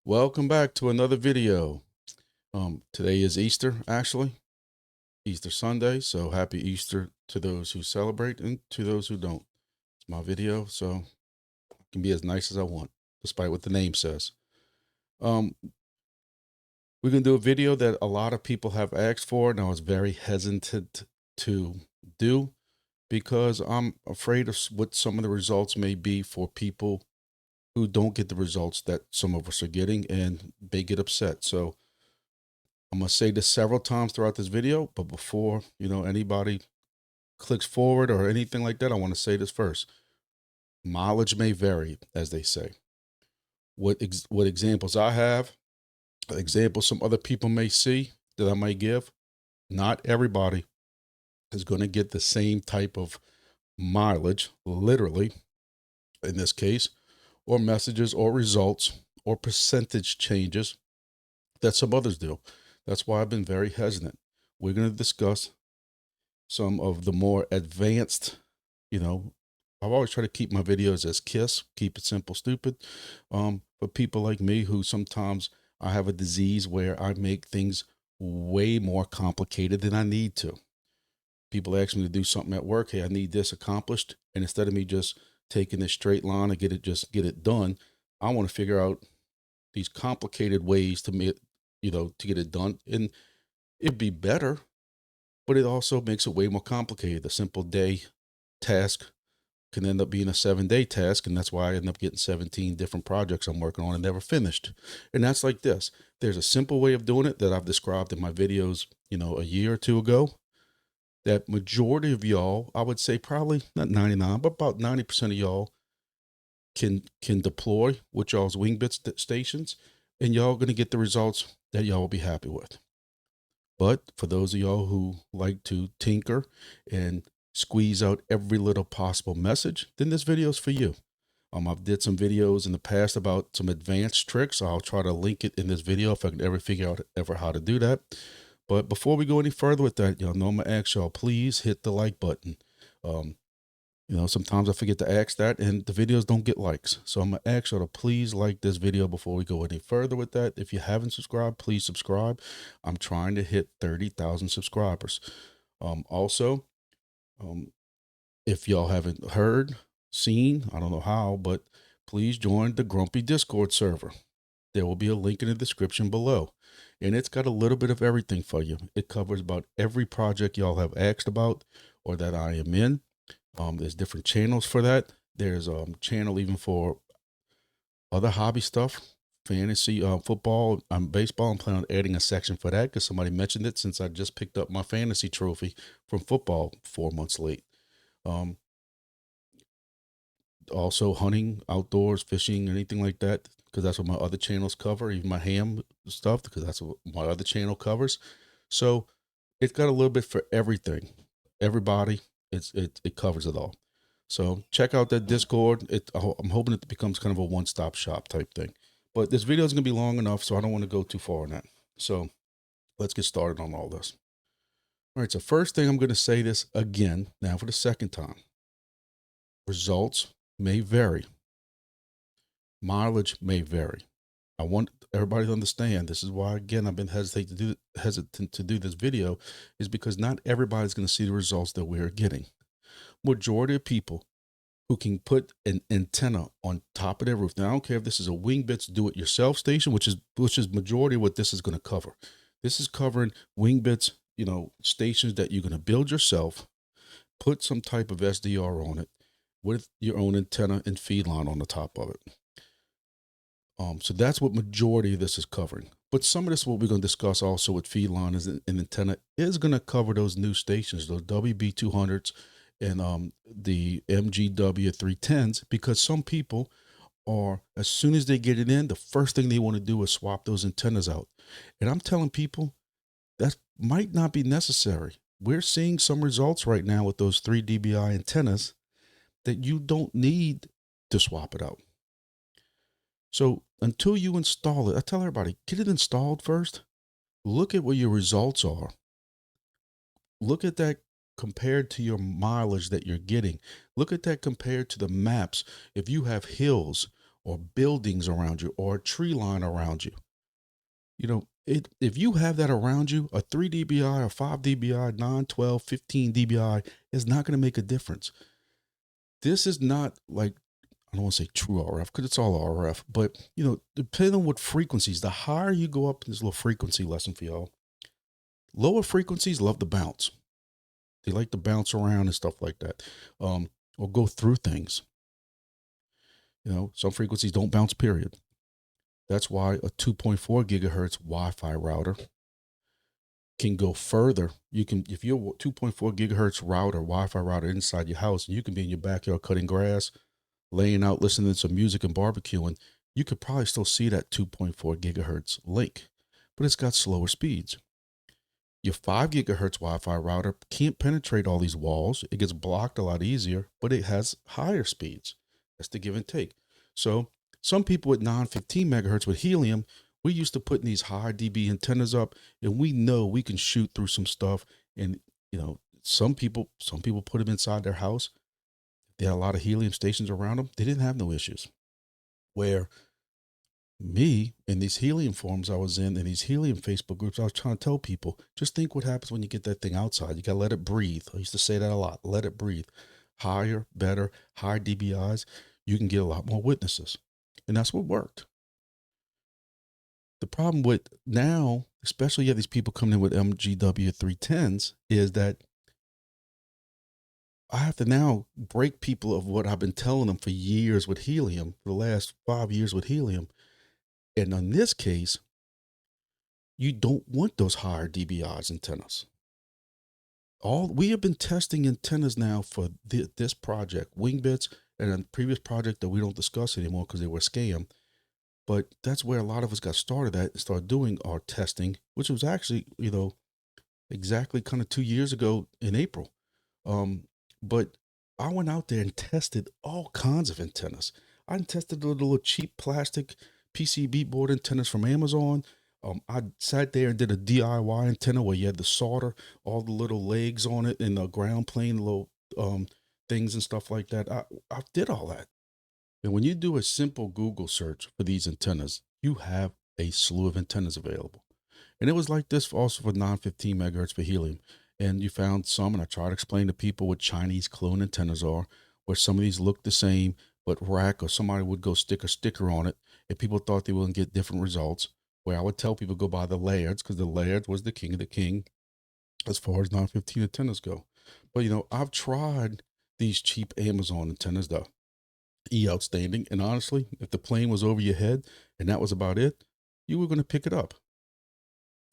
Welcome back to another video. Today is Easter, actually, Easter Sunday. So happy Easter to those who celebrate and to those who don't. It's my video, so I can be as nice as I want, despite what the name says. Um, we're gonna do a video that a lot of people have asked for, and I was very hesitant to do because I'm afraid of what some of the results may be for people who don't get the results that some of us are getting, and they get upset. So I'm going to say this several times throughout this video, but before, anybody clicks forward or anything like that, I want to say this first. Mileage may vary, as they say. What examples I have, examples some other people may see that I might give, not everybody is going to get the same type of mileage, literally, in this case, or messages or results or percentage changes that some others do. That's why I've been very hesitant. We're going to discuss some of the more advanced, I've always tried to keep my videos as KISS, keep it simple, stupid. But people like me who sometimes I have a disease where I make things way more complicated than I need to. People ask me to do something at work. Hey, I need this accomplished. And instead of me just taking this straight line and get it done, I want to figure out these complicated ways to make, to get it done. And it'd be better, but it also makes it way more complicated. The simple day task can end up being a 7-day task. And that's why I end up getting 17 different projects I'm working on and never finished. And that's like this. There's a simple way of doing it that I've described in my videos, a year or two ago, that majority of y'all, I would say probably not 99, but about 90% of y'all can deploy with y'all's Wingbits stations, and y'all going to get the results that y'all will be happy with. But for those of y'all who like to tinker and squeeze out every little possible message, then this video is for you. I've did some videos in the past about some advanced tricks. I'll try to link it in this video if I can ever figure out how to do that. But before we go any further with that, y'all know I'm gonna ask y'all, please hit the like button. Sometimes I forget to ask that and the videos don't get likes. So I'm gonna ask y'all to please like this video before we go any further with that. If you haven't subscribed, please subscribe. I'm trying to hit 30,000 subscribers. Also, if y'all haven't heard, seen, I don't know how, but please join the Grumpy Discord server. There will be a link in the description below, and it's got a little bit of everything for you. It covers about every project y'all have asked about or that I am in. There's different channels for that. There's a channel even for other hobby stuff, fantasy, football, baseball. I'm planning on adding a section for that because somebody mentioned it since I just picked up my fantasy trophy from football 4 months late. Also hunting, outdoors, fishing, anything like that, because that's what my other channels cover, even my ham stuff, because that's what my other channel covers. So it's got a little bit for everything, everybody. It covers it all. So check out that Discord. I'm hoping it becomes kind of a one-stop shop type thing. But this video is going to be long enough, so I don't want to go too far on that. So let's get started on all this. All right, so first thing, I'm going to say this again, now for the second time. Results may vary. Mileage may vary. I want everybody to understand, this is why, again, I've been hesitant to do this video, is because not everybody's going to see the results that we're getting. Majority of people who can put an antenna on top of their roof. Now, I don't care if this is a Wingbits do-it-yourself station, which is majority of what this is going to cover. This is covering Wingbits, stations that you're going to build yourself, put some type of SDR on it with your own antenna and feed line on the top of it. So that's what majority of this is covering. But some of this, what we're going to discuss also with feed line is an antenna is going to cover those new stations, those WB200s and the MGW 310s, because some people are, as soon as they get it in, the first thing they want to do is swap those antennas out. And I'm telling people that might not be necessary. We're seeing some results right now with those 3 dBi antennas that you don't need to swap it out. So until you install it, I tell everybody, get it installed first. Look at what your results are. Look at that compared to your mileage that you're getting. Look at that compared to the maps. If you have hills or buildings around you or a tree line around you. If you have that around you, a 3 dBi, a 5 dBi, 9, 12, 15 dBi is not going to make a difference. This is not like, I don't want to say true RF because it's all RF, but depending on what frequencies, the higher you go up in this little frequency lesson for y'all, lower frequencies love to bounce. They like to bounce around and stuff like that, or go through things. Some frequencies don't bounce, period. That's why a 2.4 gigahertz Wi-Fi router can go further. You can, if you're 2.4 gigahertz router, Wi-Fi router inside your house, and you can be in your backyard cutting grass, laying out, listening to some music and barbecuing, you could probably still see that 2.4 gigahertz link, but it's got slower speeds. Your 5 gigahertz Wi-Fi router can't penetrate all these walls. It gets blocked a lot easier, but it has higher speeds. That's the give and take. So some people with 915 megahertz with helium, we used to put these high dB antennas up, and we know we can shoot through some stuff. And some people put them inside their house. They had a lot of helium stations around them. They didn't have no issues. Where me, in these helium forums I was in these helium Facebook groups, I was trying to tell people, just think what happens when you get that thing outside. You got to let it breathe. I used to say that a lot. Let it breathe. Higher, better, higher dBIs. You can get a lot more witnesses. And that's what worked. The problem with now, especially you have these people coming in with MGW 310s, is that I have to now break people of what I've been telling them for years with helium, for the last 5 years with helium. And in this case, you don't want those higher dBIs antennas. We have been testing antennas now for this project, Wingbits, and a previous project that we don't discuss anymore because they were a scam. But that's where a lot of us got started at and started doing our testing, which was actually, exactly kind of 2 years ago in April. But I went out there and tested all kinds of antennas. I tested the little cheap plastic PCB board antennas from Amazon. I sat there and did a DIY antenna where you had to solder all the little legs on it and the ground plane, little things and stuff like that. I did all that. And when you do a simple Google search for these antennas, you have a slew of antennas available. And it was like this also for 915 megahertz for helium. And you found some, and I try to explain to people what Chinese clone antennas are, where some of these look the same, but rack or somebody would go stick a sticker on it, and people thought they would get different results. Where I would tell people go buy the Lairds, because the Laird was the king of the king as far as 915 antennas go. But I've tried these cheap Amazon antennas, the outstanding, and honestly, if the plane was over your head and that was about it, you were going to pick it up.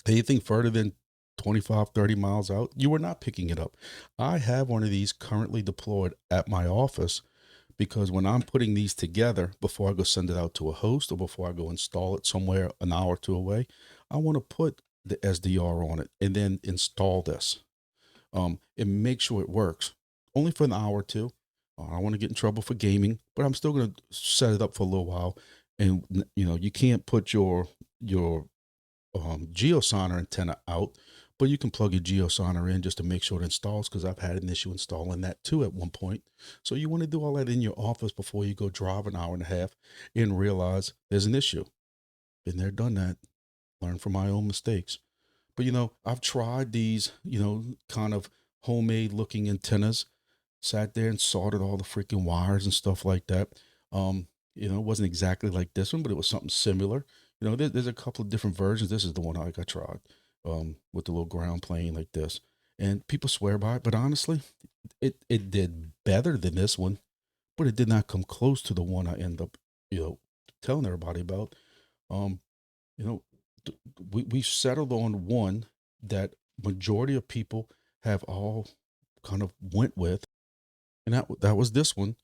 Anything further than 25, 30 miles out, you were not picking it up. I have one of these currently deployed at my office because when I'm putting these together, before I go send it out to a host or before I go install it somewhere an hour or two away, I want to put the SDR on it and then install this and make sure it works only for an hour or two. I don't want to get in trouble for gaming, but I'm still going to set it up for a little while. And you can't put your geosigner antenna out, but you can plug your geosigner in just to make sure it installs, because I've had an issue installing that too at one point. So you want to do all that in your office before you go drive an hour and a half and realize there's an issue. Been there, done that, learn from my own mistakes. But I've tried these, kind of homemade looking antennas, sat there and soldered all the freaking wires and stuff like that. It wasn't exactly like this one, but it was something similar. There's a couple of different versions. This is the one I tried, with the little ground plane like this, and people swear by it. But honestly, it did better than this one, but it did not come close to the one I end up, telling everybody about. We settled on one that majority of people have all kind of went with, and that was this one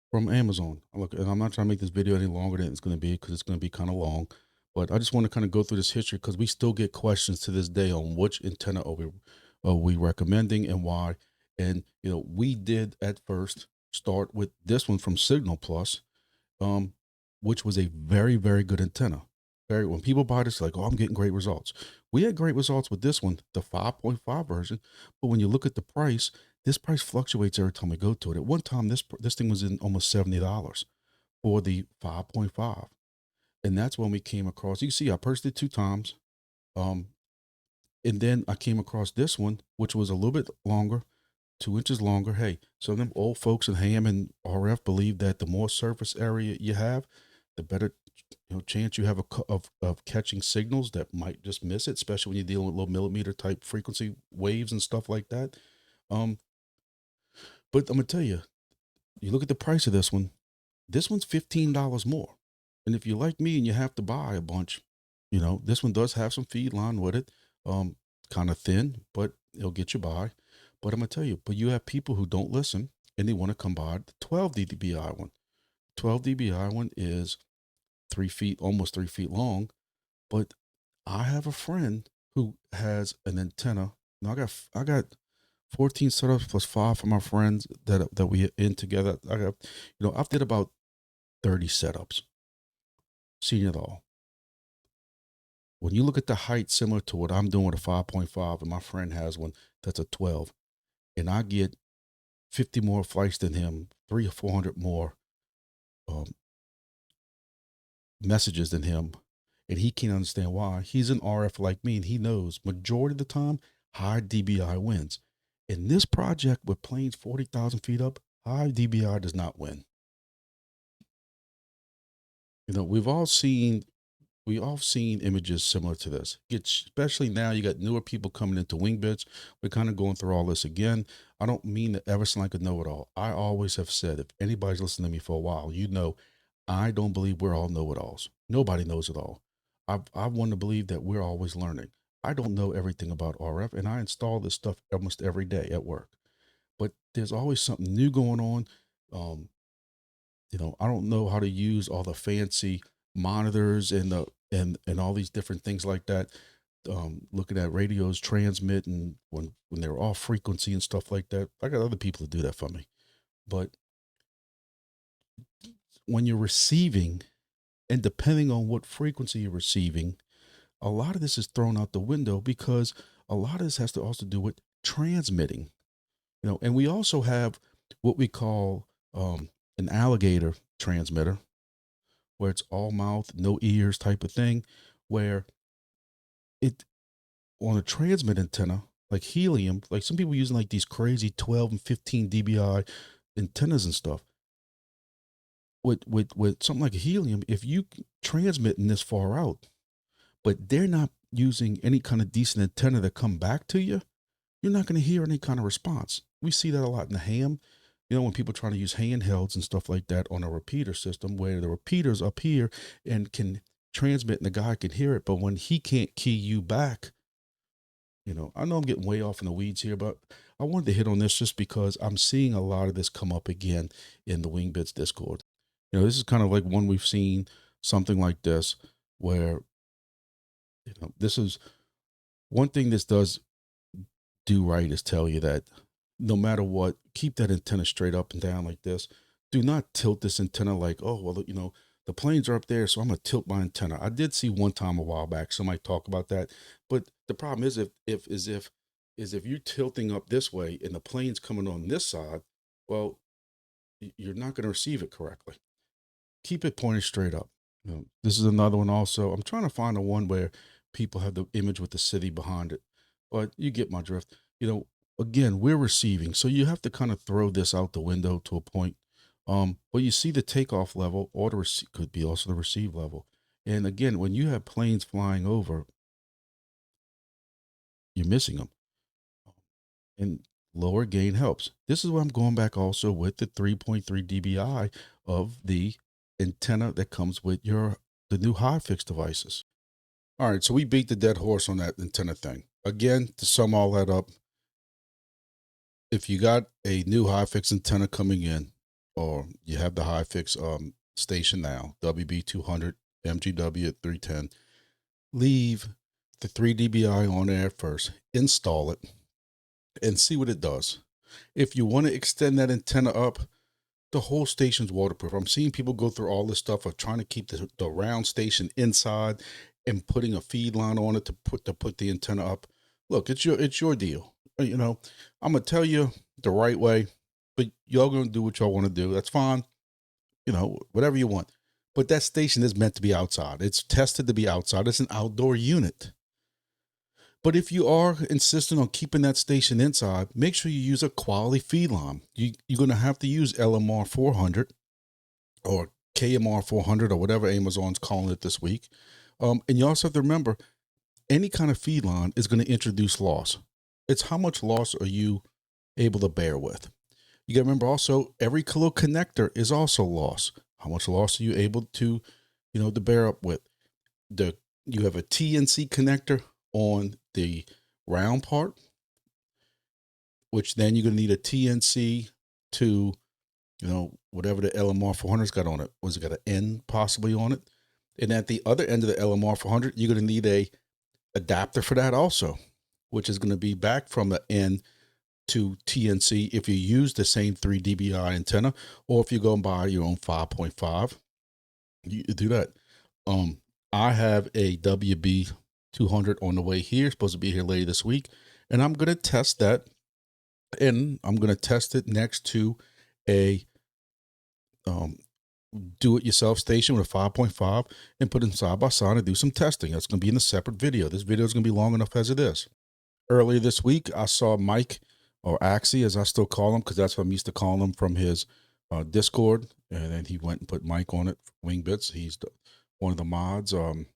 from Amazon. Look, and I'm not trying to make this video any longer than it's going to be, because it's going to be kind of long, but I just want to kind of go through this history, because we still get questions to this day on which antenna are we recommending and why. And we did at first start with this one from Signal Plus, which was a very, very good antenna. When people buy this, like, oh, I'm getting great results. We had great results with this one, the 5.5 version, but when you look at the price, this price fluctuates every time we go to it. At one time, this thing was in almost $70. for the 5.5. And that's when we came across, you see, I purchased it 2 times. Um, and then I came across this one, which was a little bit longer, 2 inches longer. Hey, some of them old folks in ham and RF believe that the more surface area you have, the better chance you have of catching signals that might just miss it, especially when you're dealing with low millimeter type frequency waves and stuff like that. Um, but I'm gonna tell you, you look at the price of this one. This one's $15 more. And if you're like me and you have to buy a bunch, this one does have some feed line with it. Kind of thin, but it'll get you by. But I'm gonna tell you, but you have people who don't listen and they want to come buy the 12 dBi one. 12 dBi one is 3 feet, almost 3 feet long. But I have a friend who has an antenna. Now I got 14 setups plus 5 from my friends that we in together. I got, I've did about 30 setups. Seen it all. When you look at the height similar to what I'm doing with a 5.5, and my friend has one that's a 12, and I get 50 more flights than him, 300 or 400 more um, messages than him, and he can't understand why. He's an RF like me, and he knows majority of the time high DBI wins. In this project with planes 40,000 feet up, high DBI does not win. We've all seen images similar to this. Especially now you got newer people coming into Wingbits. We're kind of going through all this again. I don't mean to ever sound like a know-it-all. I always have said, if anybody's listening to me for a while, I don't believe we're all know-it-alls. Nobody knows it all. I want to believe that we're always learning. I don't know everything about RF, and I install this stuff almost every day at work. But there's always something new going on. I don't know how to use all the fancy monitors and all these different things like that. Looking at radios transmitting when they're off frequency and stuff like that. I got other people to do that for me. But when you're receiving, and depending on what frequency you're receiving, a lot of this is thrown out the window because a lot of this has to also do with transmitting. And we also have what we call an alligator transmitter, where it's all mouth, no ears type of thing, where it on a transmit antenna, like helium, like some people using like these crazy 12 and 15 dBi antennas and stuff. With something like a helium, if you transmitting this far out, but they're not using any kind of decent antenna to come back to you, you're not going to hear any kind of response. We see that a lot in the ham. When people trying to use handhelds and stuff like that on a repeater system, where the repeater's up here and can transmit and the guy can hear it, but when he can't key you back, I know I'm getting way off in the weeds here, but I wanted to hit on this just because I'm seeing a lot of this come up again in the Wingbits Discord. This is kind of like one we've seen something like this, where, this is one thing this does do right, is tell you that no matter what, keep that antenna straight up and down like this. Do not tilt this antenna like, oh, well, the planes are up there, so I'm going to tilt my antenna. I did see one time a while back, somebody talk about that. But the problem is if you're tilting up this way and the plane's coming on this side, well, you're not going to receive it correctly. Keep it pointed straight up. This is another one also. I'm trying to find the one where people have the image with the city behind it, but you get my drift. Again, we're receiving, so you have to kind of throw this out the window to a point. But you see the takeoff level, or could be also the receive level. And again, when you have planes flying over, you're missing them. And lower gain helps. This is where I'm going back also with the 3.3 dBi of the antenna that comes with the new Hyfix devices. All right, so we beat the dead horse on that antenna thing. Again, to sum all that up, if you got a new Hyfix antenna coming in, or you have the Hyfix station now, WB200 MGW at 310, leave the 3 dBi on there first, install it, and see what it does. If you want to extend that antenna up, the whole station's waterproof. I'm seeing people go through all this stuff of trying to keep the round station inside and putting a feed line on it to put the antenna up. Look, it's your deal. I'm gonna tell you the right way, but y'all gonna do what y'all want to do. That's fine. whatever you want. But that station is meant to be outside. It's tested to be outside. It's an outdoor unit. But if you are insistent on keeping that station inside, make sure you use a quality feed line. You're going to have to use LMR 400 or KMR 400 or whatever Amazon's calling it this week. And you also have to remember, any kind of feed line is going to introduce loss. It's how much loss are you able to bear with. You got to remember also, every little connector is also loss. How much loss are you able to, to bear up with? You have a TNC connector on the round part, which then you're going to need a TNC to, whatever the LMR 400's got on it. Was it got an N possibly on it? And at the other end of the LMR 400, you're going to need a adapter for that also, which is going to be back from the N to TNC if you use the same 3 dBi antenna, or if you go and buy your own 5.5, you do that. I have a WB 200 on the way here, supposed to be here later this week, and I'm going to test that, and I'm going to test it next to a do-it-yourself station with a 5.5 and put them side by side and do some testing. That's going to be in a separate video. This video is going to be long enough as it is. Earlier this week, I saw Mike, or Axie, as I still call him, because that's what I'm used to calling him, from his Discord, and then he went and put Mike on it, Wingbits. He's one of the mods, kind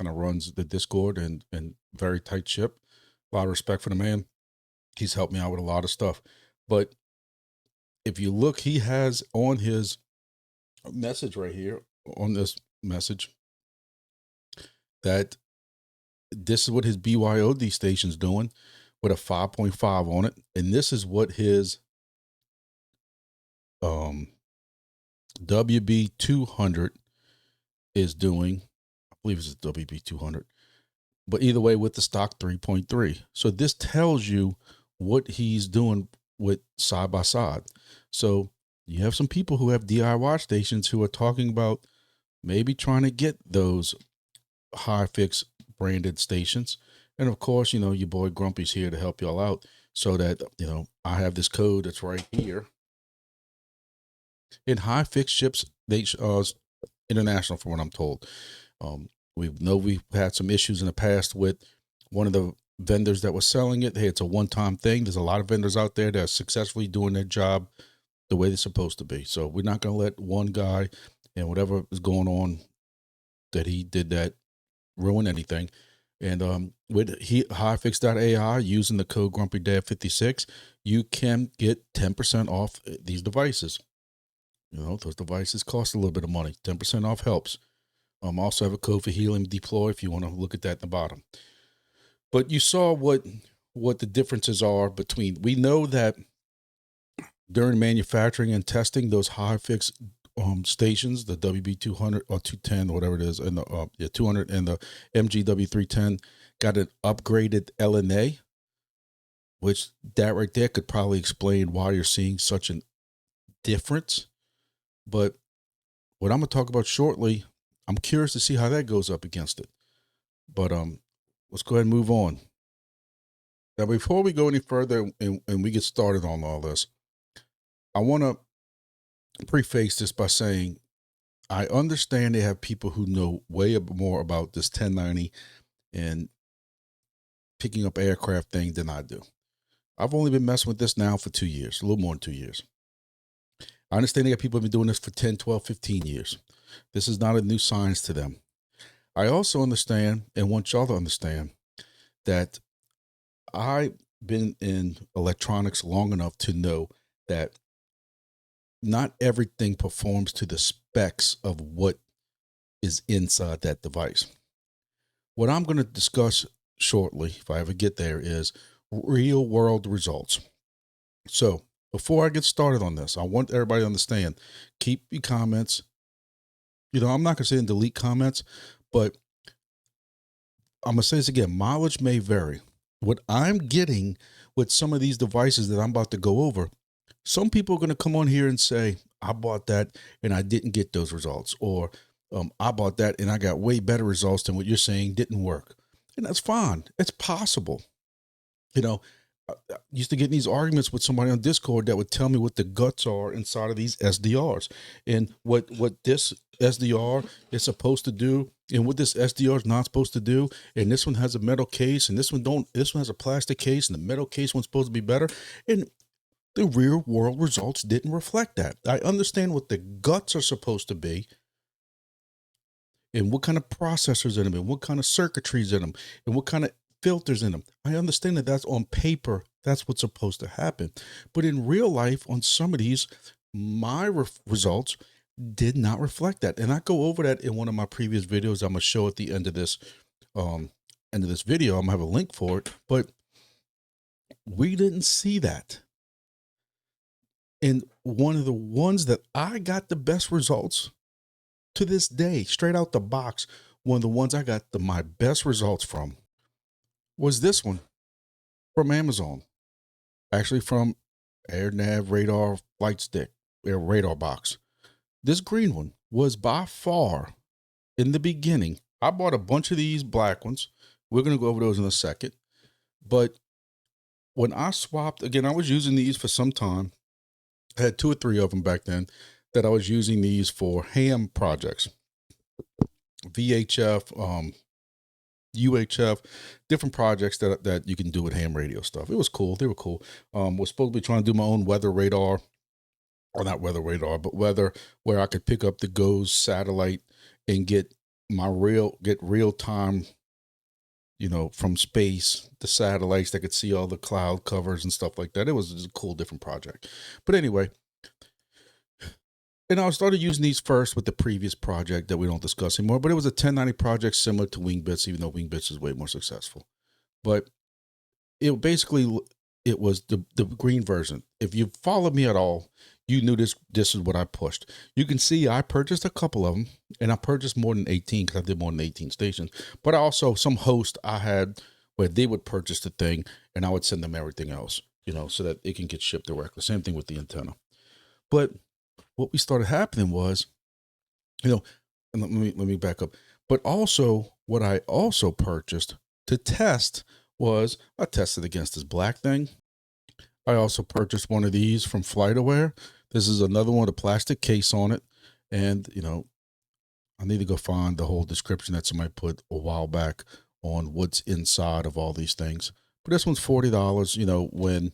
of runs the Discord and very tight ship. A lot of respect for the man. He's helped me out with a lot of stuff. But if you look, he has on his message right here, on this message, that this is what his BYOD station's doing with a 5.5 on it. And this is what his WB 200 is doing. I believe it's a WB 200, but either way with the stock 3.3. So this tells you what he's doing with side by side. So you have some people who have DIY stations who are talking about maybe trying to get those Hyfix branded stations. And of course, your boy Grumpy's here to help y'all out, so that, I have this code that's right here. In Hyfix ships, they international, from what I'm told. We've had some issues in the past with one of the vendors that was selling it. Hey, it's a one-time thing. There's a lot of vendors out there that are successfully doing their job the way they're supposed to be. So we're not going to let one guy and whatever is going on that he did that ruin anything. And with Hyfix.ai, using the code GrumpyDad56, you can get 10% off these devices. Those devices cost a little bit of money. 10% off helps. Also have a code for Helium Deploy if you want to look at that at the bottom. But you saw what the differences are between. We know that during manufacturing and testing, those Hyfix stations, the WB 200 or 210 or whatever it is, and the 200 and the MGW 310 got an upgraded LNA, which that right there could probably explain why you're seeing such a difference. But what I'm going to talk about shortly, I'm curious to see how that goes up against it. But let's go ahead and move on. Now, before we go any further and we get started on all this, I want to preface this by saying I understand they have people who know way more about this 1090 and picking up aircraft thing than I do. I've only been messing with this now for 2 years, a little more than 2 years. I understand they have people who have been doing this for 10, 12, 15 years. This is not a new science to them. I also understand and want y'all to understand that I've been in electronics long enough to know that not everything performs to the specs of what is inside that device. What I'm going to discuss shortly, if I ever get there, is real world results. So before I get started on this, I want everybody to understand, keep your comments. I'm not going to say and delete comments, but I'm going to say this again, mileage may vary. What I'm getting with some of these devices that I'm about to go over, some people are going to come on here and say, I bought that and I didn't get those results. Or I bought that and I got way better results than what you're saying didn't work. And that's fine. It's possible. used to get in these arguments with somebody on Discord that would tell me what the guts are inside of these SDRs and what this SDR is supposed to do and what this SDR is not supposed to do. And this one has a metal case and this one has a plastic case and the metal case one's supposed to be better. And the real world results didn't reflect that. I understand what the guts are supposed to be and what kind of processors in them and what kind of circuitries in them and what kind of filters in them. I understand that that's on paper. That's what's supposed to happen. But in real life, on some of these, my results did not reflect that. And I go over that in one of my previous videos. I'm going to show at the end of this video. I'm going to have a link for it. But we didn't see that. And one of the ones that I got the best results to this day, straight out the box, one of the ones I got my best results from was this one from Amazon, actually from AirNav Radar Flight Stick, Radar Box. This green one was by far, in the beginning, I bought a bunch of these black ones. We're going to go over those in a second. But when I swapped, again, I was using these for some time. I had 2 or 3 of them back then that I was using these for ham projects, VHF, UHF, different projects that you can do with ham radio stuff. It was cool. They were cool. Was supposed to be trying to do my own weather radar, or not weather radar, but weather, where I could pick up the GOES satellite and get real time, from space, the satellites that could see all the cloud covers and stuff like that. It was a cool, different project. But anyway, and I started using these first with the previous project that we don't discuss anymore, but it was a 1090 project similar to Wingbits, even though Wingbits is way more successful. But it was the green version. If you followed me at all, you knew this is what I pushed. You can see I purchased a couple of them, and I purchased more than 18 because I did more than 18 stations. But also some host I had where they would purchase the thing and I would send them everything else, so that it can get shipped directly. Same thing with the antenna. But what we started happening was, and let me back up. But also what I also purchased to test was, I tested against this black thing. I also purchased one of these from FlightAware. This is another one with a plastic case on it. And, I need to go find the whole description that somebody put a while back on what's inside of all these things. But this one's $40,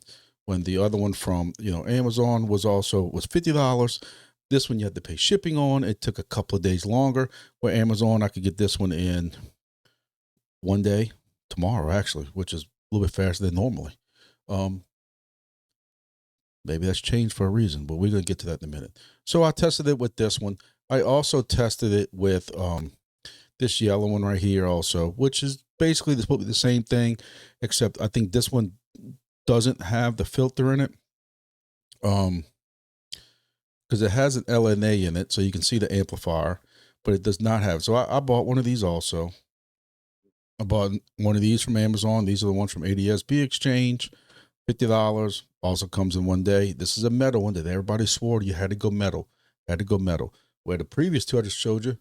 when the other one from, Amazon was $50. This one you had to pay shipping on. It took a couple of days longer. Where Amazon, I could get this one in one day, tomorrow actually, which is a little bit faster than normally. Maybe that's changed for a reason, but we're going to get to that in a minute. So I tested it with this one. I also tested it with this yellow one right here also, which is basically the same thing, except I think this one doesn't have the filter in it. Because it has an LNA in it, so you can see the amplifier, but it does not have. So I bought one of these also. I bought one of these from Amazon. These are the ones from ADSB Exchange, $50. Also comes in one day. This is a metal one that everybody swore you had to go metal. Where the previous two I just showed you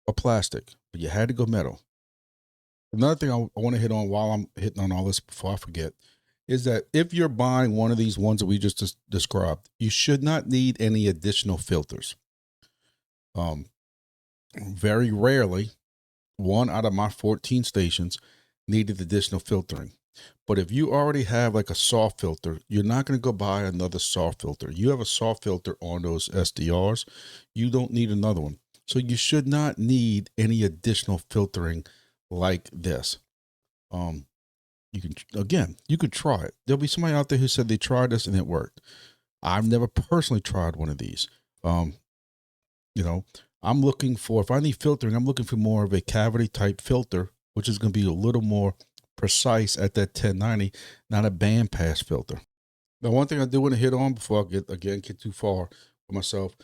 are plastic, but you had to go metal. Another thing I want to hit on while I'm hitting on all this before I forget is that if you're buying one of these ones that we just described, you should not need any additional filters. Very rarely, 1 out of my 14 stations needed additional filtering. But if you already have like a soft filter, you're not going to go buy another soft filter. You have a soft filter on those SDRs. You don't need another one. So you should not need any additional filtering like this. You could try it. There'll be somebody out there who said they tried this and it worked. I've never personally tried one of these. I'm looking for, if I need filtering, I'm looking for more of a cavity type filter, which is going to be a little more precise at that 1090, not a bandpass filter. Now, one thing I do want to hit on before I get too far for myself,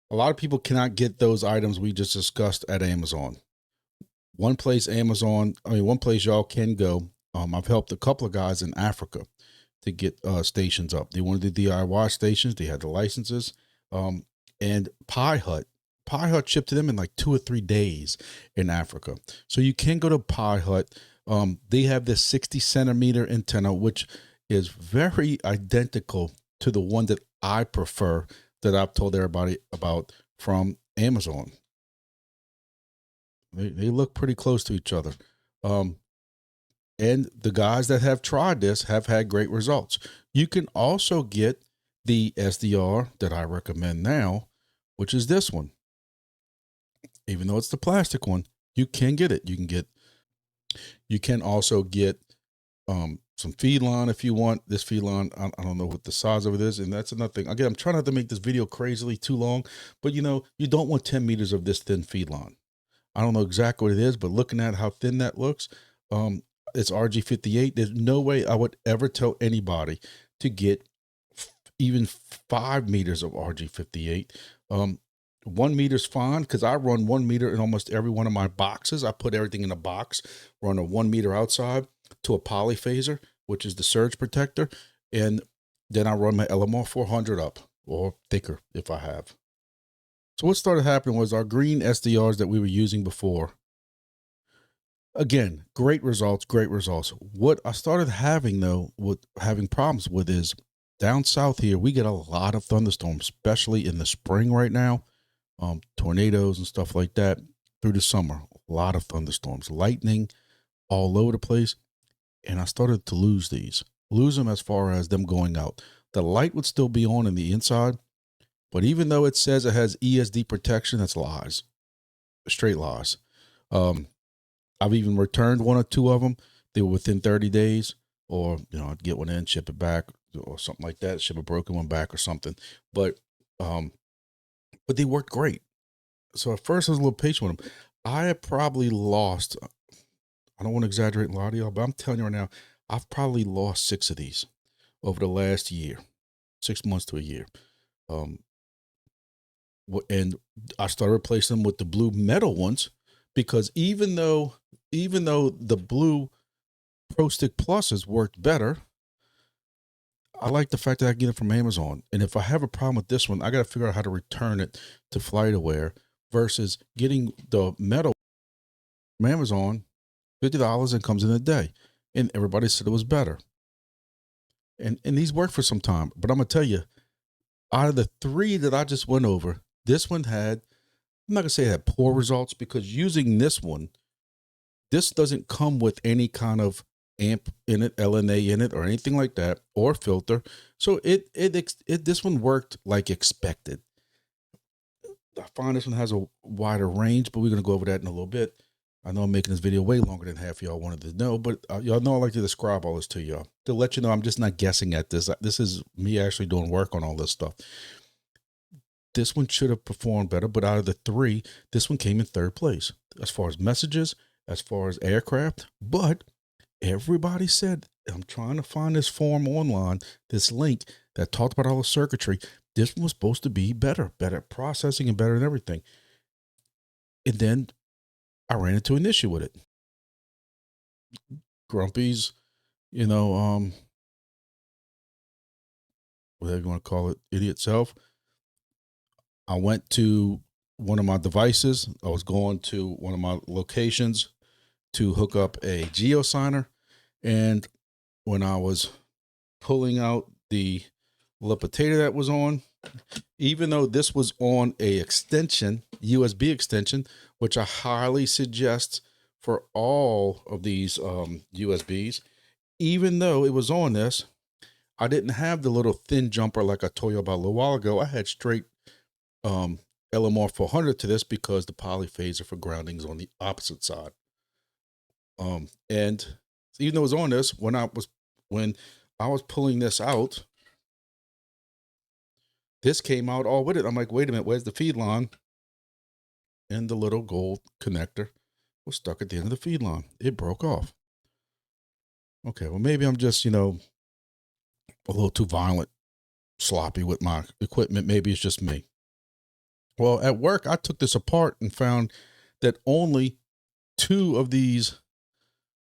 a lot of people cannot get those items we just discussed at Amazon. One place y'all can go. I've helped a couple of guys in Africa to get stations up. They wanted the DIY stations. They had the licenses. And Pi Hut shipped to them in like 2 or 3 days in Africa. So you can go to Pi Hut. They have this 60 centimeter antenna, which is very identical to the one that I prefer, that I've told everybody about from Amazon. They look pretty close to each other. And the guys that have tried this have had great results. You can also get the SDR that I recommend now, which is this one. Even though it's the plastic one, you can get it. You can also get some feed line if you want. This feed line, I don't know what the size of it is. And that's another thing. Again, I'm trying not to make this video crazily too long, but you don't want 10 meters of this thin feed line. I don't know exactly what it is, but looking at how thin that looks, it's RG58. There's no way I would ever tell anybody to get even 5 meters of RG58. 1 meter's fine, because I run 1 meter in almost every one of my boxes. I put everything in a box, run a 1 meter outside to a polyphaser, which is the surge protector, and then I run my LMR 400 up, or thicker if I have. So what started happening was our green SDRs that we were using before. Again, great results, great results. What I started having though, having problems with is down south here, we get a lot of thunderstorms, especially in the spring right now, tornadoes and stuff like that through the summer. A lot of thunderstorms, lightning all over the place. And I started to lose them as far as them going out. The light would still be on in the inside, but even though it says it has ESD protection, that's lies, straight lies. I've even returned 1 or 2 of them. They were within 30 days, or, I'd get one in, ship it back or something like that, ship a broken one back or something. But they worked great. So at first I was a little patient with them. I had probably lost, I don't want to exaggerate a lot of y'all, but I'm telling you right now, I've probably lost 6 of these over the last year, 6 months to a year. And I started replacing them with the blue metal ones, because even though the blue Pro Stick Pluses worked better, I like the fact that I get it from Amazon. And if I have a problem with this one, I got to figure out how to return it to FlightAware versus getting the metal from Amazon, $50, and comes in a day. And everybody said it was better. And these work for some time. But I'm going to tell you, out of the 3 that I just went over, this one had, I'm not going to say it had poor results, because using this one, this doesn't come with any kind of amp in it, LNA in it, or anything like that, or filter. So this one worked like expected. I find this one has a wider range, but we're going to go over that in a little bit. I know I'm making this video way longer than half y'all wanted to know, but y'all know I like to describe all this to y'all, to let you know I'm just not guessing at this. This is me actually doing work on all this stuff. This one should have performed better, but out of the 3, this one came in 3rd place as far as messages, as far as aircraft. But everybody said, I'm trying to find this form online, this link that talked about all the circuitry. This one was supposed to be better processing and better than everything. And then I ran into an issue with it. Grumpy's, whatever you want to call it, idiot self. I went to one of my devices. I was going to one of my locations to hook up a geosigner. And when I was pulling out the little potato that was on, even though this was on a extension, USB extension, which I highly suggest for all of these USBs, even though it was on this, I didn't have the little thin jumper like I told you about a little while ago. I had straight LMR 400 to this, because the polyphaser for grounding is on the opposite side. And even though it was on this, when I was pulling this out, this came out all with it. I'm like, wait a minute, where's the feed line? And the little gold connector was stuck at the end of the feed line. It broke off. Okay, well, maybe I'm just, a little too violent, sloppy with my equipment. Maybe it's just me. Well, at work, I took this apart and found that only 2 of these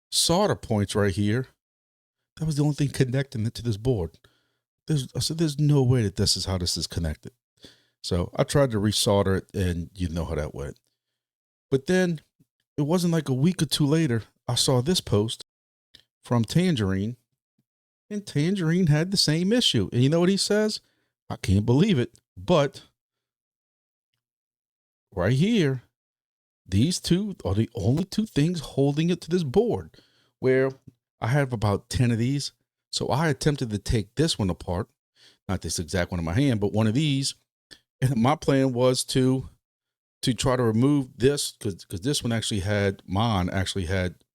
solder points right here, that was the only thing connecting it to this board. I said, there's no way that this is how this is connected. So I tried to resolder it, and you know how that went. But then it wasn't like a week or 2 later, I saw this post from Tangerine, And Tangerine had the same issue. And you know what he says? I can't believe it. But right here, these two are the only two things holding it to this board, where I have about 10 of these. So I attempted to take this one apart, not this exact one in my hand, but one of these. And my plan was to try to remove this, because this one actually had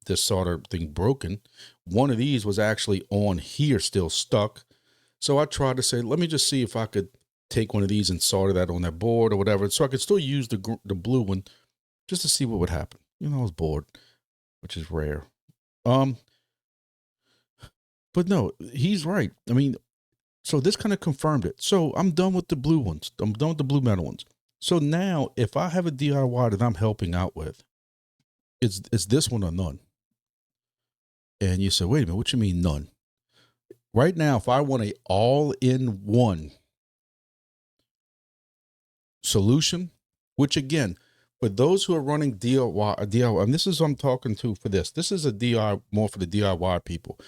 this solder thing broken. One of these was actually on here, still stuck. So I tried to say, let me just see if I could take one of these and solder that on that board or whatever, so I could still use the blue one just to see what would happen. You know, I was bored, which is rare. But no, he's right. I mean, so this kind of confirmed it. So I'm done with the blue ones. I'm done with the blue metal ones. So now if I have a DIY that I'm helping out with, it's this one or none. And you say, wait a minute, what you mean none? Right now, if I want a all-in-one solution, which again, for those who are running DIY, and this is what I'm talking to for this. This is a DIY, more for the DIY people.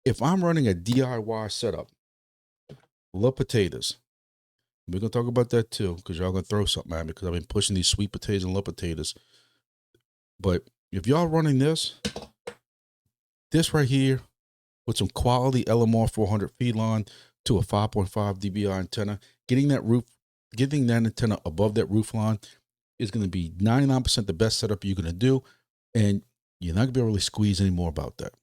If I'm running a DIY setup, love potatoes. We're going to talk about that too, because y'all going to throw something at me because I've been pushing these sweet potatoes and love potatoes. But if y'all running this right here with some quality LMR 400 feed line to a 5.5 dBi antenna, getting that antenna above that roof line is going to be 99% the best setup you're going to do. And you're not going to be able to really squeeze any more about that.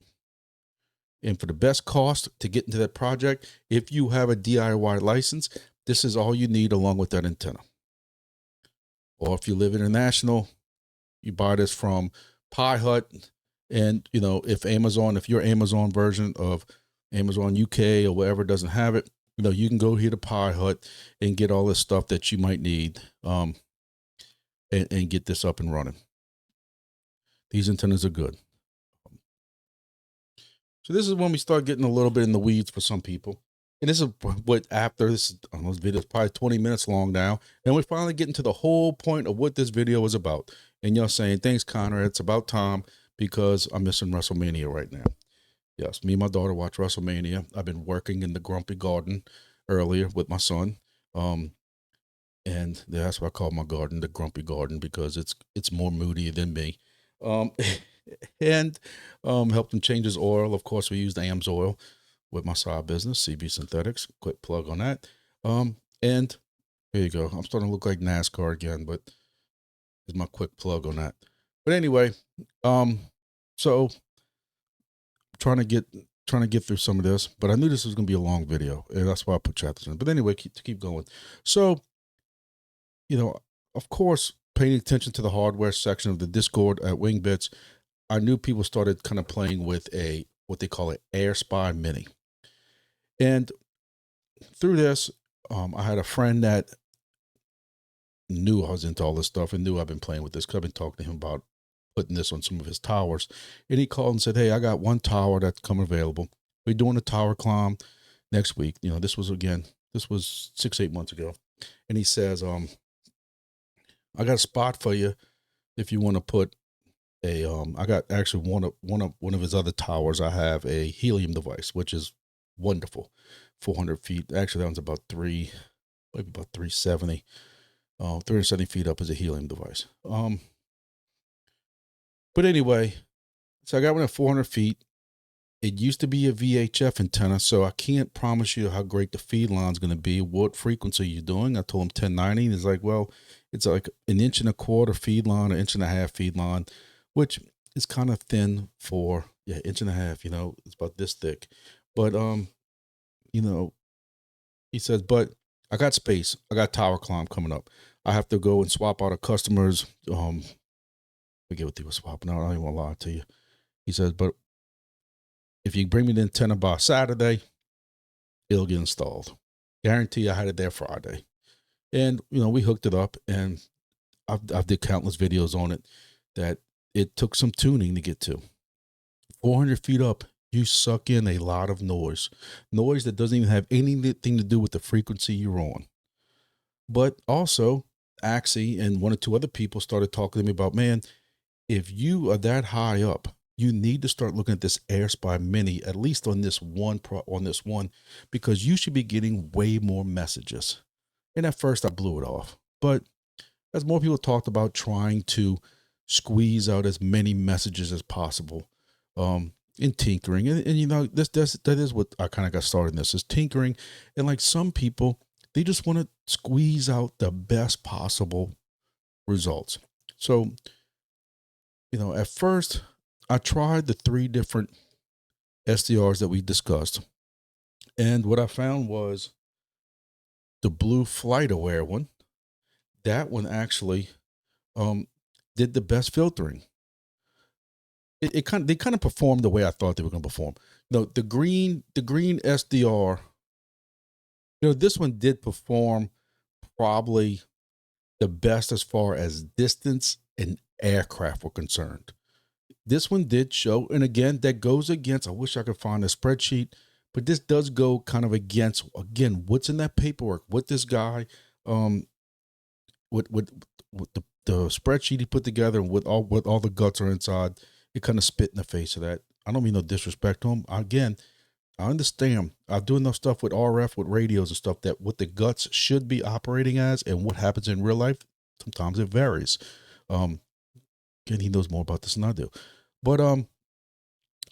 And for the best cost to get into that project, if you have a DIY license, this is all you need along with that antenna. Or if you live international, you buy this from Pi Hut. And, you know, if your Amazon version of Amazon UK or wherever doesn't have it, you know, you can go here to Pi Hut and get all this stuff that you might need and get this up and running. These antennas are good. So this is when we start getting a little bit in the weeds for some people. And this is what after this video is probably 20 minutes long now. And we're finally getting to the whole point of what this video is about. And you're saying, thanks, Connor. It's about time because I'm missing WrestleMania right now. Yes, me and my daughter watch WrestleMania. I've been working in the Grumpy Garden earlier with my son. And that's why I call my garden the Grumpy Garden, because it's more moody than me. And helped him change his oil. Of course, we used AMS oil with my side business, CB Synthetics. Quick plug on that. And there you go. I'm starting to look like NASCAR again, but is my quick plug on that. But anyway, so trying to get through some of this, but I knew this was going to be a long video, and that's why I put chapters in. But anyway, keep going. So, you know, of course, paying attention to the hardware section of the Discord at Wingbits, I knew people started kind of playing with what they call an Airspy Mini. And through this, I had a friend that knew I was into all this stuff and knew I've been playing with this because I've been talking to him about putting this on some of his towers. And he called and said, hey, I got one tower that's come available. We're doing a tower climb next week. You know, this was 6-8 months ago. And he says, I got a spot for you if you want to put I got actually one of his other towers. I have a helium device, which is wonderful. 400 feet. Actually, that one's about 370. 370 feet up is a helium device. But anyway, so I got one at 400 feet. It used to be a VHF antenna, so I can't promise you how great the feed line is going to be. What frequency you're doing? I told him 1090. He's like, well, it's like 1.25 inch feed line, 1.5 inch feed line, which is kind of thin for 1.5 inch. You know, it's about this thick. But you know, he says, but I got space. I got tower climb coming up. I have to go and swap out a customer's. Forget what they were swapping out. I don't even want to lie to you. He says, but if you bring me the antenna by Saturday, it'll get installed. Guarantee I had it there Friday. And, you know, we hooked it up, and I've did countless videos on it that it took some tuning to get to. 400 feet up, you suck in a lot of noise that doesn't even have anything to do with the frequency you're on. But also, Axie and one or two other people started talking to me about, man, if you are that high up, you need to start looking at this Airspy Mini, at least on this one because you should be getting way more messages. And at first I blew it off, but as more people talked about trying to squeeze out as many messages as possible, in tinkering, and you know, that is what I kind of got started in this, is tinkering. And like some people, they just want to squeeze out the best possible results. So, you know, at first I tried the 3 different SDRs that we discussed. And what I found was the blue flight aware one. That one actually did the best filtering. They kind of performed the way I thought they were going to perform. No, the green SDR, you know, this one did perform probably the best as far as distance and aircraft were concerned. This one did show, and again, that goes against, I wish I could find a spreadsheet, but this does go kind of against, again, what's in that paperwork, what this guy, with the spreadsheet he put together, and what all the guts are inside. It kind of spit in the face of that. I don't mean no disrespect to him. Again, I understand. I do enough stuff with RF, with radios and stuff, that what the guts should be operating as and what happens in real life, sometimes it varies. Again, he knows more about this than I do. But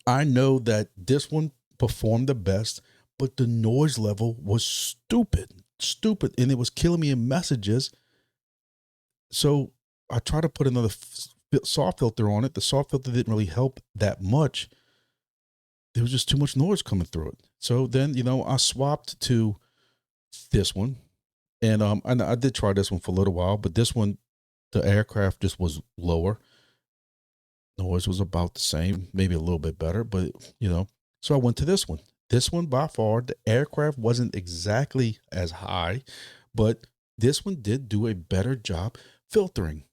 I know that this one performed the best, but the noise level was stupid, and it was killing me in messages. So I tried to put another soft filter on it. The soft filter didn't really help that much. There was just too much noise coming through it. So then, you know, I swapped to this one, and I did try this one for a little while, but this one, the aircraft just was lower. Noise was about the same, maybe a little bit better, but you know, so I went to this one. This one, by far, the aircraft wasn't exactly as high, but this one did do a better job filtering.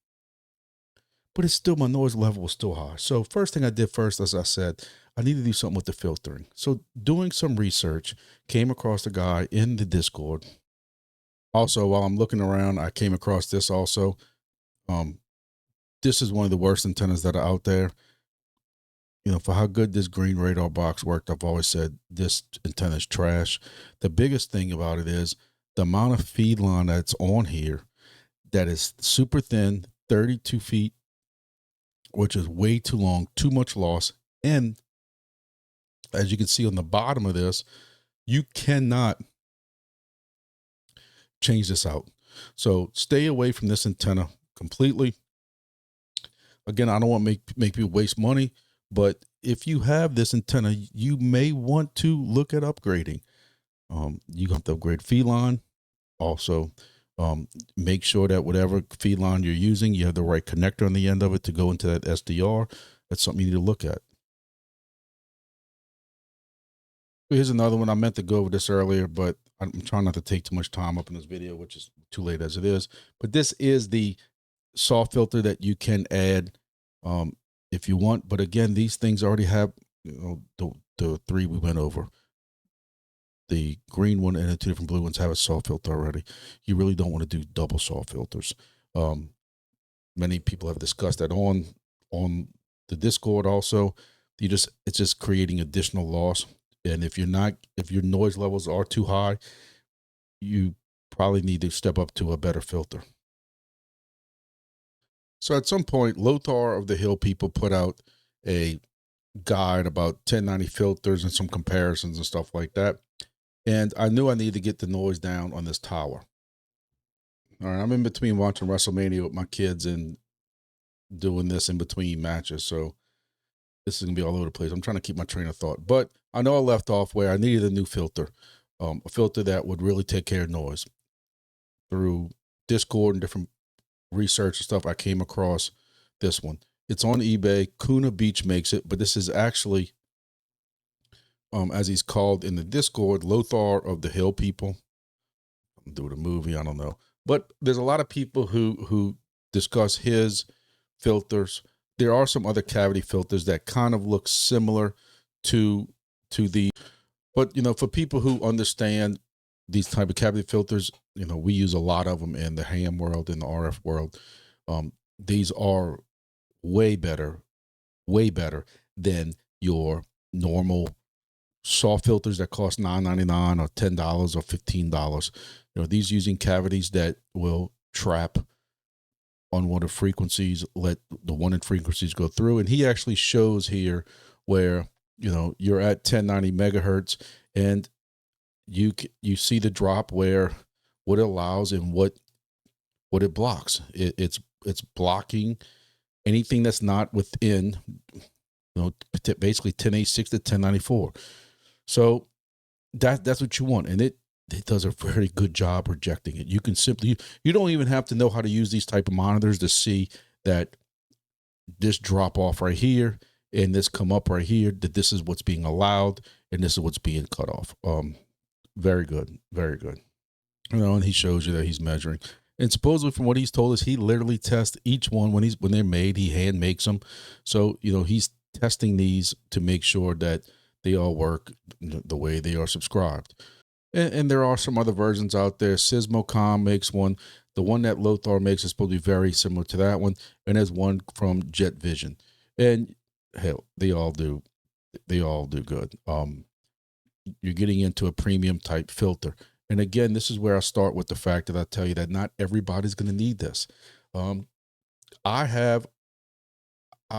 But it's still, my noise level was still high. So first thing I did first, as I said, I need to do something with the filtering. So doing some research, came across a guy in the Discord. Also, while I'm looking around, I came across this also. This is one of the worst antennas that are out there. You know, for how good this green radar box worked, I've always said this antenna is trash. The biggest thing about it is the amount of feed line that's on here that is super thin, 32 feet, which is way too long, too much loss. And as you can see on the bottom of this, you cannot change this out. So stay away from this antenna completely. Again, I don't want to make people waste money, but if you have this antenna, you may want to look at upgrading. You have to upgrade feed line. Also, make sure that whatever feed line you're using, you have the right connector on the end of it to go into that SDR. That's something you need to look at. Here's another one. I meant to go over this earlier, but I'm trying not to take too much time up in this video, which is too late as it is. But this is the soft filter that you can add if you want. But again, these things already have, you know, the 3 we went over. The green one and the 2 different blue ones have a soft filter already. You really don't want to do double soft filters. Many people have discussed that on the Discord also. It's just creating additional loss. And if your noise levels are too high, you probably need to step up to a better filter. So at some point, Lothar of the Hill people put out a guide about 1090 filters and some comparisons and stuff like that. And I knew I needed to get the noise down on this tower. All right, I'm in between watching WrestleMania with my kids and doing this in between matches. So this is going to be all over the place. I'm trying to keep my train of thought. But I know I left off where I needed a new filter, a filter that would really take care of noise. Through Discord and different research and stuff, I came across this one. It's on eBay. Kuna Beach makes it, but this is actually, as he's called in the Discord, Lothar of the Hill people. I'm doing a movie, I don't know. But there's a lot of people who discuss his filters. There are some other cavity filters that kind of look similar to the, but you know, for people who understand these type of cavity filters, you know, we use a lot of them in the ham world, in the RF world. These are way better. than your normal saw filters that cost $9.99 or $10 or $15. These using cavities that will trap unwanted frequencies, let the wanted frequencies go through. And he actually shows here where, you're at 1090 megahertz and you see the drop where what it allows and what it blocks. It's blocking anything that's not within, basically 1086 to 1094. So that's what you want. And it does a very good job rejecting it. You can simply, you don't even have to know how to use these type of monitors to see that this drop off right here and this come up right here, that this is what's being allowed and this is what's being cut off. Very good. Very good. And he shows you that he's measuring. And supposedly from what he's told us, he literally tests each one when they're made. He hand makes them. So, he's testing these to make sure that they all work the way they are subscribed. And there are some other versions out there. Sismocom makes one. The one that Lothar makes is supposed to be very similar to that one. And there's one from Jet Vision. And hell, they all do good. You're getting into a premium type filter. And again, this is where I start with the fact that I tell you that not everybody's going to need this. I have 2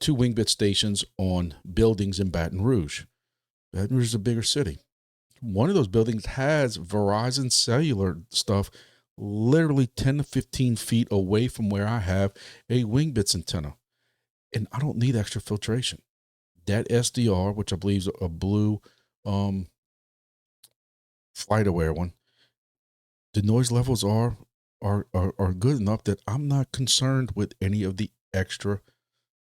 Wingbit stations on buildings in Baton Rouge. Baton Rouge is a bigger city. One of those buildings has Verizon cellular stuff literally 10 to 15 feet away from where I have a Wingbits antenna. And I don't need extra filtration. That SDR, which I believe is a blue FlightAware one, the noise levels are good enough that I'm not concerned with any of the extra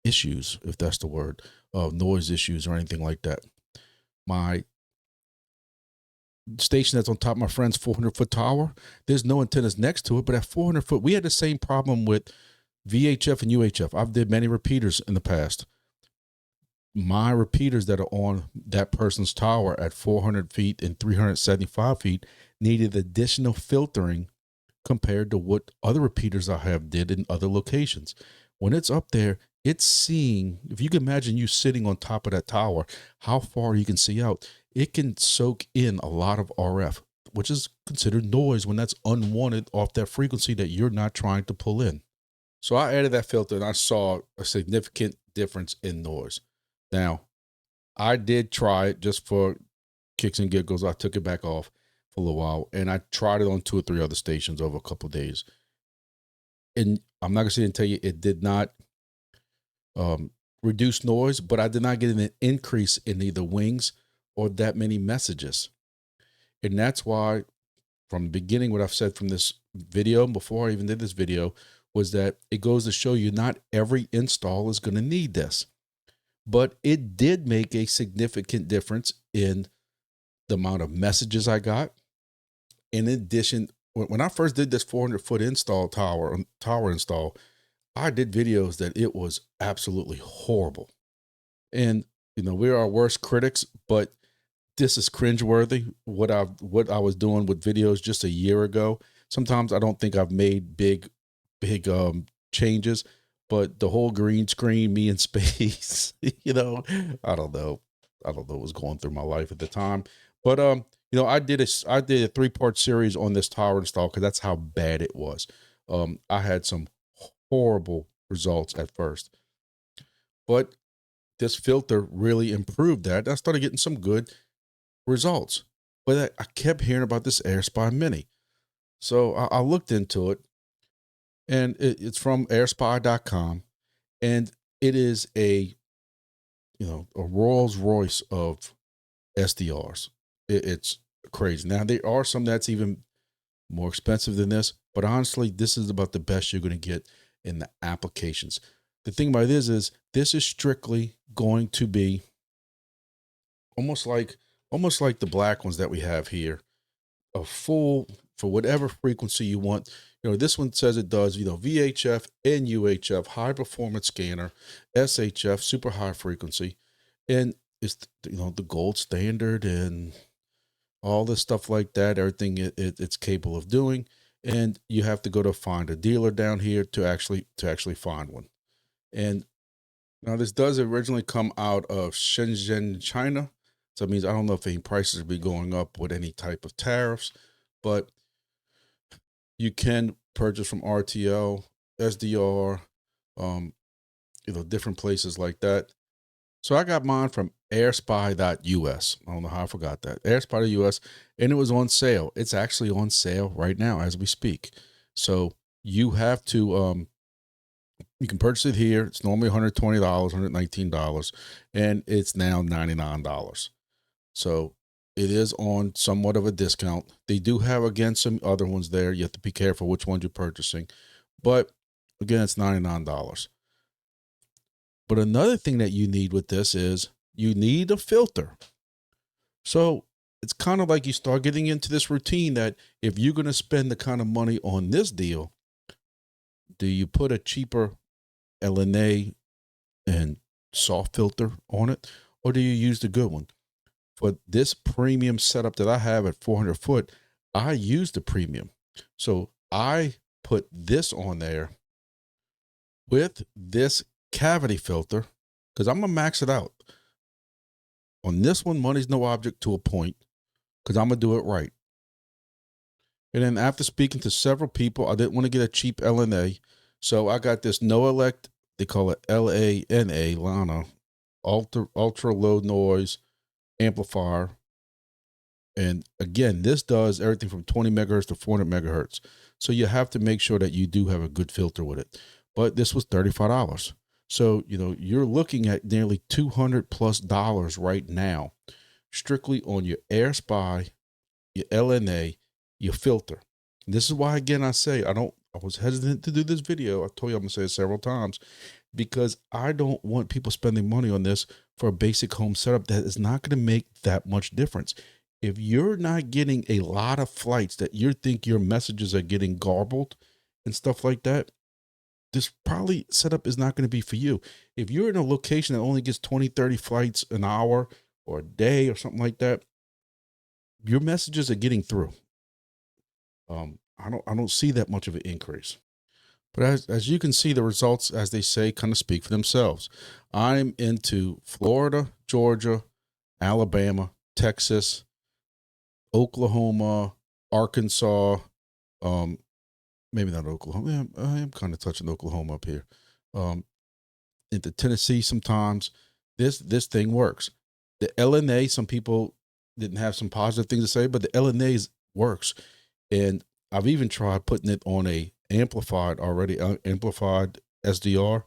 issues, if that's the word, noise issues or anything like that. My station that's on top of my friend's 400-foot tower, there's no antennas next to it, but at 400 foot, we had the same problem with VHF and UHF. I've did many repeaters in the past. My repeaters that are on that person's tower at 400 feet and 375 feet needed additional filtering compared to what other repeaters I have did in other locations. When it's up there, it's seeing, if you can imagine you sitting on top of that tower, how far you can see out, it can soak in a lot of RF, which is considered noise when that's unwanted off that frequency that you're not trying to pull in. So I added that filter and I saw a significant difference in noise. Now, I did try it just for kicks and giggles. I took it back off for a little while and I tried it on 2 or 3 other stations over a couple of days. And I'm not going to sit and tell you it did not reduce noise, but I did not get an increase in either wings or that many messages. And that's why from the beginning, what I've said from this video, before I even did this video, was that it goes to show you not every install is going to need this. But it did make a significant difference in the amount of messages I got. In addition, when I first did this 400-foot install tower install, I did videos that it was absolutely horrible. And, we're our worst critics, but this is cringeworthy. What I was doing with videos just a year ago. Sometimes I don't think I've made big changes, but the whole green screen, me in space, I don't know what was going through my life at the time. But, I did a 3-part series on this tower install because that's how bad it was. I had some horrible results at first, but this filter really improved that. I started getting some good results, but I kept hearing about this Airspy Mini. So I looked into it, and it's from airspy.com, and it is a Rolls Royce of SDRs. It's crazy. Now, there are some that's even more expensive than this, but honestly, this is about the best you're going to get in the applications. The thing about it is this is strictly going to be almost like the black ones that we have here, a full for whatever frequency you want. This one says it does, VHF and UHF, high performance scanner, SHF, super high frequency, and it's, the gold standard and all this stuff like that, everything it's capable of doing. And you have to go to find a dealer down here to actually find one. And Now, this does originally come out of Shenzhen, China. So it means I don't know if any prices will be going up with any type of tariffs, but you can purchase from RTL, SDR, different places like that. So I got mine from Airspy.us. I don't know how I forgot that. Airspy.us, and it was on sale. It's actually on sale right now as we speak. So you have to you can purchase it here. It's normally $120, $119, and it's now $99. So it is on somewhat of a discount. They do have, again, some other ones there. You have to be careful which ones you're purchasing. But again, it's $99. But another thing that you need with this is you need a filter. So it's kind of like you start getting into this routine that if you're going to spend the kind of money on this deal, do you put a cheaper LNA and soft filter on it, or do you use the good one? For this premium setup that I have at 400 foot, I use the premium. So I put this on there with this cavity filter because I'm going to max it out. On this one, money's no object to a point because I'm going to do it right. And then after speaking to several people, I didn't want to get a cheap LNA. So I got this No Elect, they call it Lana, ultra low noise amplifier. And again, this does everything from 20 megahertz to 400 megahertz. So you have to make sure that you do have a good filter with it. But this was $35. So, you're looking at nearly $200+ right now, strictly on your Airspy, your LNA, your filter. And this is why, again, I say I was hesitant to do this video. I told you I'm going to say it several times because I don't want people spending money on this for a basic home setup that is not going to make that much difference. If you're not getting a lot of flights that you think your messages are getting garbled and stuff like that, this probably setup is not going to be for you. If you're in a location that only gets 20, 30 flights an hour or a day or something like that, your messages are getting through. I don't see that much of an increase. But as you can see, the results, as they say, kind of speak for themselves. I'm into Florida, Georgia, Alabama, Texas, Oklahoma, Arkansas, maybe not Oklahoma. I am kind of touching Oklahoma up here. Into Tennessee sometimes. This thing works. The LNA, some people didn't have some positive things to say, but the LNA works. And I've even tried putting it on a amplified SDR,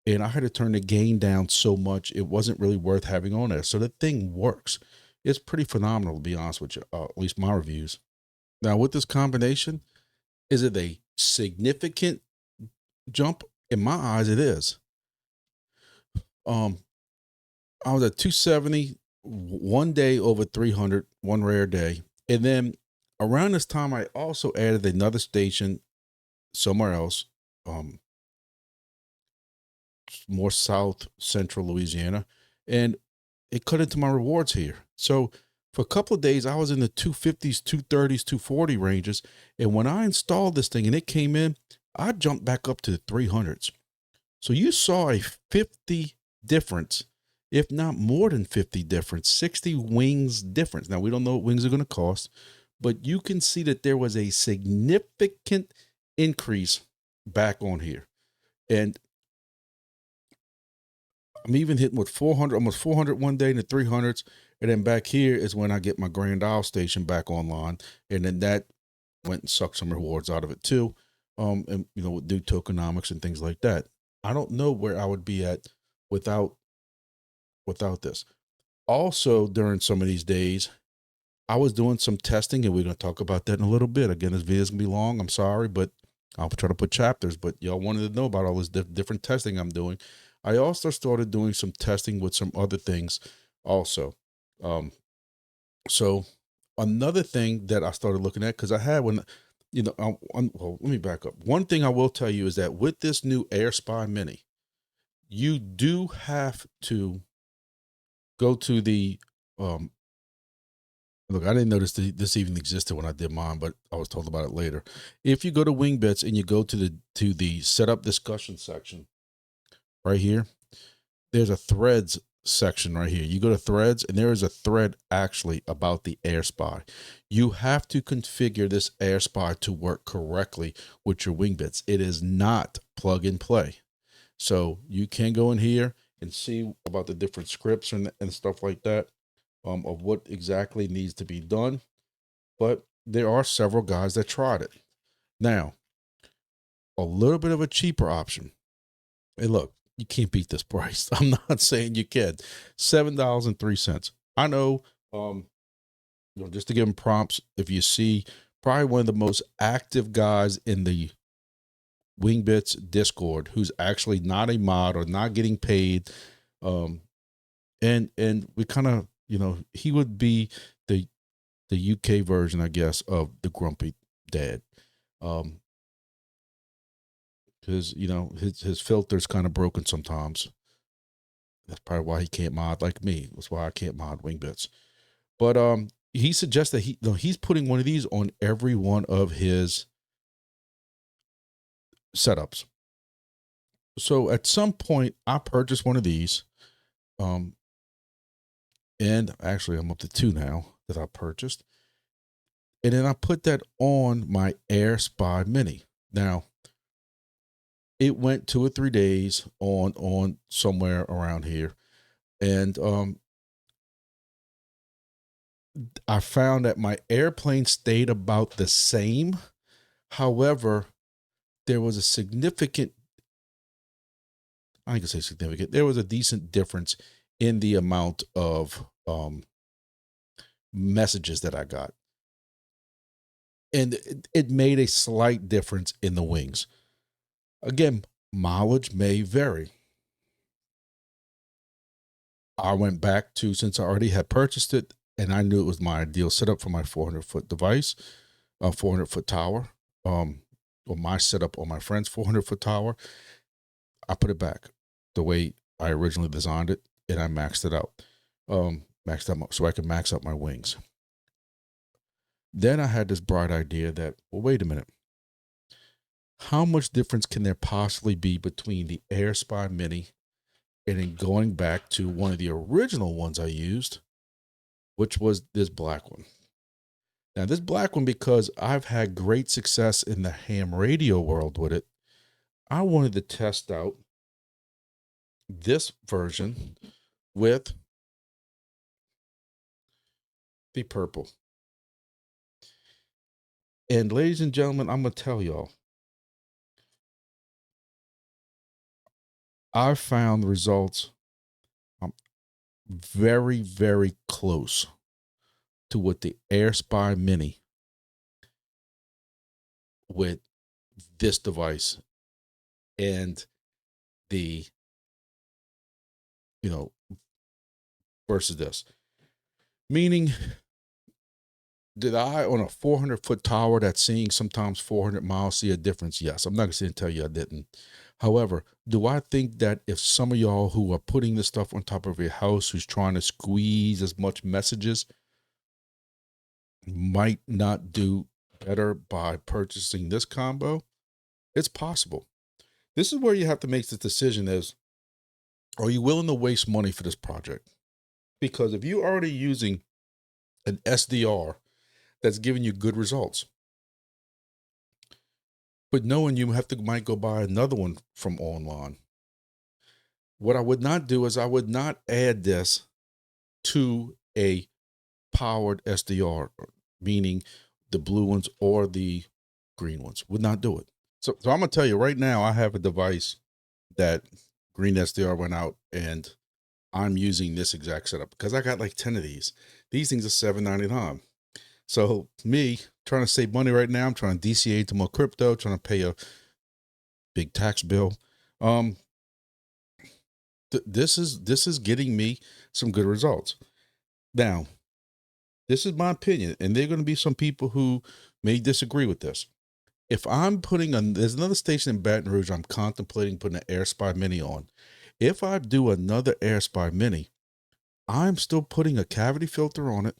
and I had to turn the gain down so much it wasn't really worth having on there. So the thing works. It's pretty phenomenal, to be honest with you, at least my reviews. Now, with this combination, is it a significant jump? In my eyes, it is. I was at 270 one day over 300, one rare day. And then around this time, I also added another station somewhere else, more south central Louisiana, and it cut into my rewards here. So for a couple of days, I was in the 250s, 230s, 240 ranges. And when I installed this thing and it came in, I jumped back up to the 300s. So you saw a 50 difference, if not more than 50 difference, 60 wings difference. Now, we don't know what wings are going to cost, but you can see that there was a significant increase back on here. And I'm even hitting with 400, almost 400 one day in the 300s. And then back here is when I get my Grand Isle station back online. And then that went and sucked some rewards out of it too. And due to tokenomics and things like that. I don't know where I would be at without this. Also, during some of these days, I was doing some testing, and we're going to talk about that in a little bit. Again, this video is going to be long. I'm sorry, but I'll try to put chapters. But y'all wanted to know about all this different testing I'm doing. I also started doing some testing with some other things also. So another thing that I started looking at, because I had when, let me back up. One thing I will tell you is that with this new Airspy Mini, you do have to go to the, look, I didn't notice this even existed when I did mine, but I was told about it later. If you go to Wingbits and you go to the setup discussion section right here, there's a threads section right here. You go to threads, and there is a thread actually about the Airspy. You have to configure this Airspy to work correctly with your Wingbits. It is not plug and play. So you can go in here and see about the different scripts and stuff like that, of what exactly needs to be done. But there are several guys that tried it. Now, a little bit of a cheaper option. Hey, look, you can't beat this price. I'm not saying you can. $7.03. I know, just to give them prompts, if you see probably one of the most active guys in the Wingbits Discord who's actually not a mod or not getting paid, and we kind of, he would be the UK version, I guess, of the grumpy dad, because his filter's kind of broken sometimes. That's probably why he can't mod like me. That's why I can't mod Wingbits. But he suggests that he's putting one of these on every one of his setups. So at some point, I purchased one of these, and actually I'm up to 2 now that I purchased, and then I put that on my Airspy Mini. Now, it went 2 or 3 days on somewhere around here, and I found that my airplane stayed about the same. However, there was a significant, I can say significant, there was a decent difference in the amount of messages that I got. And it made a slight difference in the wings. Again, mileage may vary. I went back to, since I already had purchased it, and I knew it was my ideal setup for my 400-foot device, 400-foot tower, or my setup on my friend's 400-foot tower. I put it back the way I originally designed it, and I maxed it out, so I can max out my wings. Then I had this bright idea that, well, wait a minute. How much difference can there possibly be between the Airspy Mini and then going back to one of the original ones I used, which was this black one? Now, this black one, because I've had great success in the ham radio world with it, I wanted to test out this version with the purple. And ladies and gentlemen, I'm going to tell y'all, I found the results very, very close to what the Airspy Mini with this device and the, versus this. Meaning, did I, on a 400-foot tower that's seeing sometimes 400 miles, see a difference? Yes. I'm not going to sit and tell you I didn't. However, do I think that if some of y'all who are putting this stuff on top of your house, who's trying to squeeze as much messages, might not do better by purchasing this combo? It's possible. This is where you have to make the decision is, are you willing to waste money for this project? Because if you're already using an SDR that's giving you good results, but knowing you might go buy another one from online, what I would not do is I would not add this to a powered SDR, meaning the blue ones or the green ones. Would not do it. So I'm going to tell you right now, I have a device that green SDR went out, and I'm using this exact setup because I got like 10 of these. These things are $7.99. So me trying to save money right now, I'm trying to DCA to more crypto, trying to pay a big tax bill. This is getting me some good results. Now, this is my opinion, and there are going to be some people who may disagree with this. If I'm there's another station in Baton Rouge I'm contemplating putting an Airspy Mini on. If I do another Airspy Mini, I'm still putting a cavity filter on it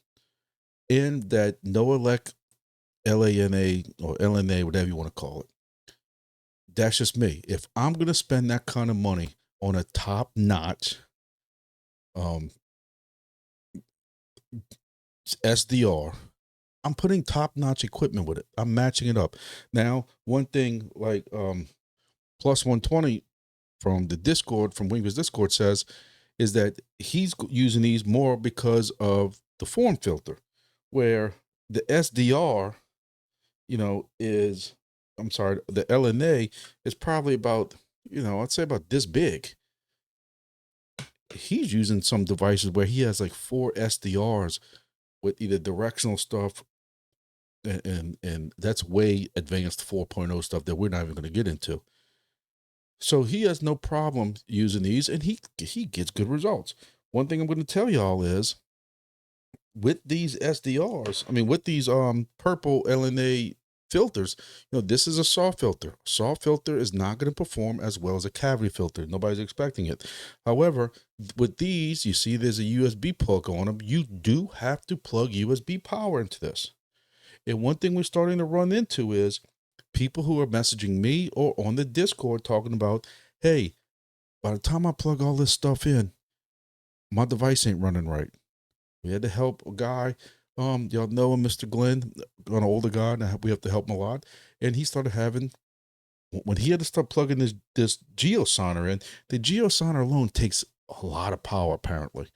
in that Noelec LANA or LNA, whatever you want to call it. That's just me. If I'm going to spend that kind of money on a top-notch SDR. I'm putting top-notch equipment with it. I'm matching it up. Now, one thing like Plus 120 from the Discord, from Wingbits Discord, says is that he's using these more because of the form filter, where the SDR, is, I'm sorry, the LNA is probably about, I'd say about this big. He's using some devices where he has like 4 SDRs with either directional stuff, and that's way advanced 4.0 stuff that we're not even going to get into. So he has no problem using these, and he gets good results. One thing I'm going to tell y'all is, with these SDRs, I mean, with these purple LNA filters, this is a SAW filter. SAW filter is not going to perform as well as a cavity filter. Nobody's expecting it. However, with these, you see there's a USB plug on them. You do have to plug USB power into this. And one thing we're starting to run into is people who are messaging me or on the Discord talking about, hey, by the time I plug all this stuff in, my device ain't running right. We had to help a guy, y'all know him, Mr. Glenn, an older guy, and we have to help him a lot. And he started having, when he had to start plugging this geosonner in, the geosonner alone takes a lot of power, apparently.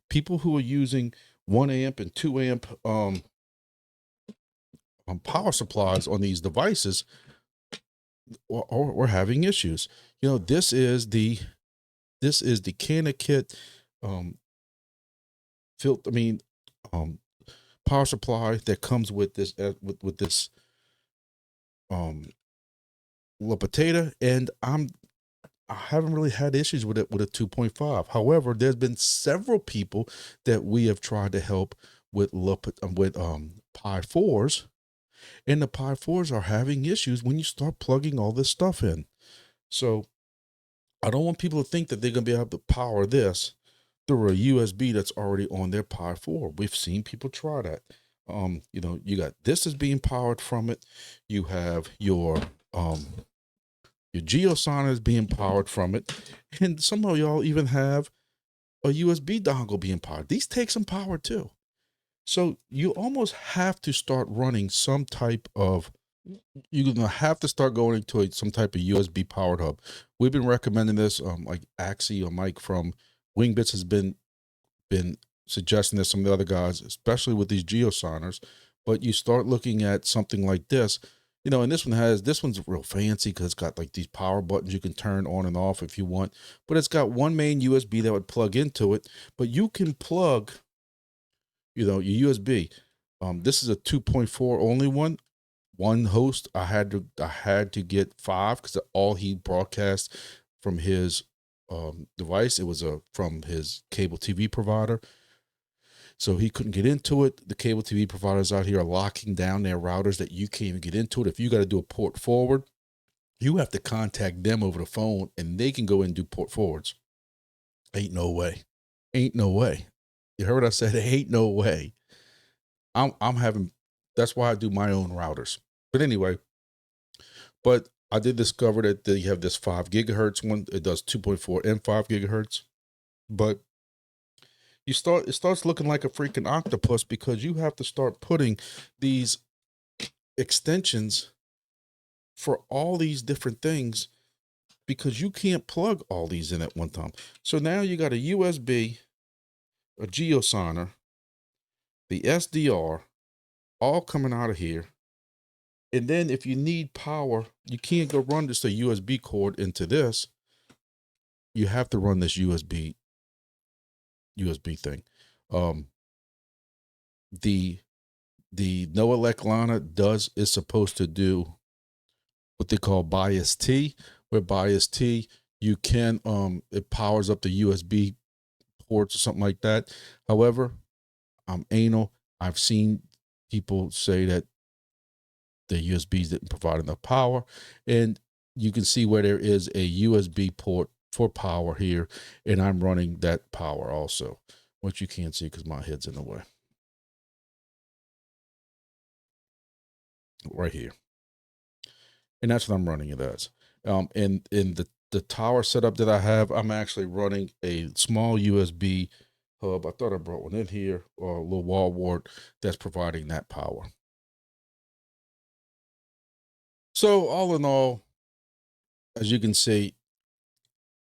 People who are using 1 amp and 2 amp power supplies on these devices are having issues. This is the KAGE power supply that comes with this with this La Potato, and I haven't really had issues with it with a 2.5. However, there's been several people that we have tried to help with Pi 4s, and the Pi 4s are having issues when you start plugging all this stuff in. So I don't want people to think that they're going to be able to power this through a USB that's already on their Pi 4. We've seen people try that. You got this is being powered from it. You have your geosonner is being powered from it. And some of y'all even have a USB dongle being powered. These take some power too. So you almost have to start running some type of, you're going to have to start going into some type of USB powered hub. We've been recommending this, like Axie or Mike from Wingbits has been suggesting this, some of the other guys, especially with these geosonners. But you start looking at something like this, and this one's real fancy because it's got like these power buttons you can turn on and off if you want, but it's got one main USB that would plug into it, but you can plug, your USB. This is a 2.4 only one host. I had to get 5 because all he broadcast from his device, it was from his cable TV provider, so he couldn't get into it. The cable TV providers out here are locking down their routers that you can't even get into it. If you got to do a port forward, you have to contact them over the phone, and they can go in and do port forwards. Ain't no way. You heard what I said? Ain't no way. That's why I do my own routers. But anyway, I did discover that you have this 5 gigahertz one. It does 2.4 and 5 gigahertz. But it starts looking like a freaking octopus because you have to start putting these extensions for all these different things because you can't plug all these in at one time. So now you got a USB, a geosonner, the SDR, all coming out of here. And then if you need power, you can't go run just a USB cord into this. You have to run this USB thing. The Noah Lana is supposed to do what they call bias T, where bias T, you can, it powers up the USB ports or something like that. However, I'm anal. I've seen people say that the USBs didn't provide enough power, and you can see where there is a USB port for power here, and I'm running that power also, which you can't see because my head's in the way. Right here. And that's what I'm running it as. And the the tower setup that I have, I'm actually running a small USB hub. I thought I brought one in here, or a little wall wart that's providing that power. So all in all, as you can see,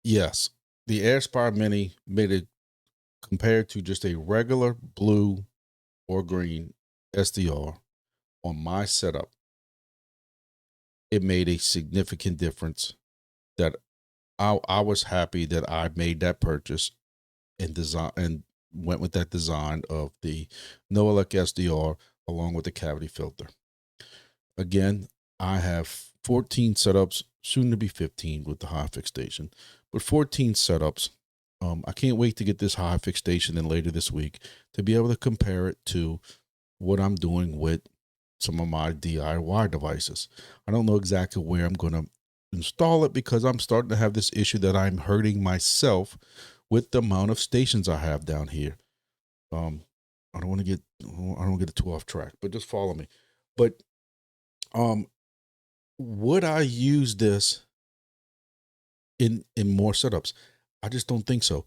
yes, the Airspy Mini made it, compared to just a regular blue or green SDR on my setup, it made a significant difference that I was happy that I made that purchase and design and went with that design of the Noelec SDR along with the cavity filter. Again, I have 14 setups, soon to be 15 with the Hyfix station, but 14 setups. I can't wait to get this Hyfix station in later this week to be able to compare it to what I'm doing with some of my DIY devices. I don't know exactly where I'm going to install it because I'm starting to have this issue that I'm hurting myself with the amount of stations I have down here. I don't want to get too off track, but just follow me. But would I use this in more setups? I just don't think so.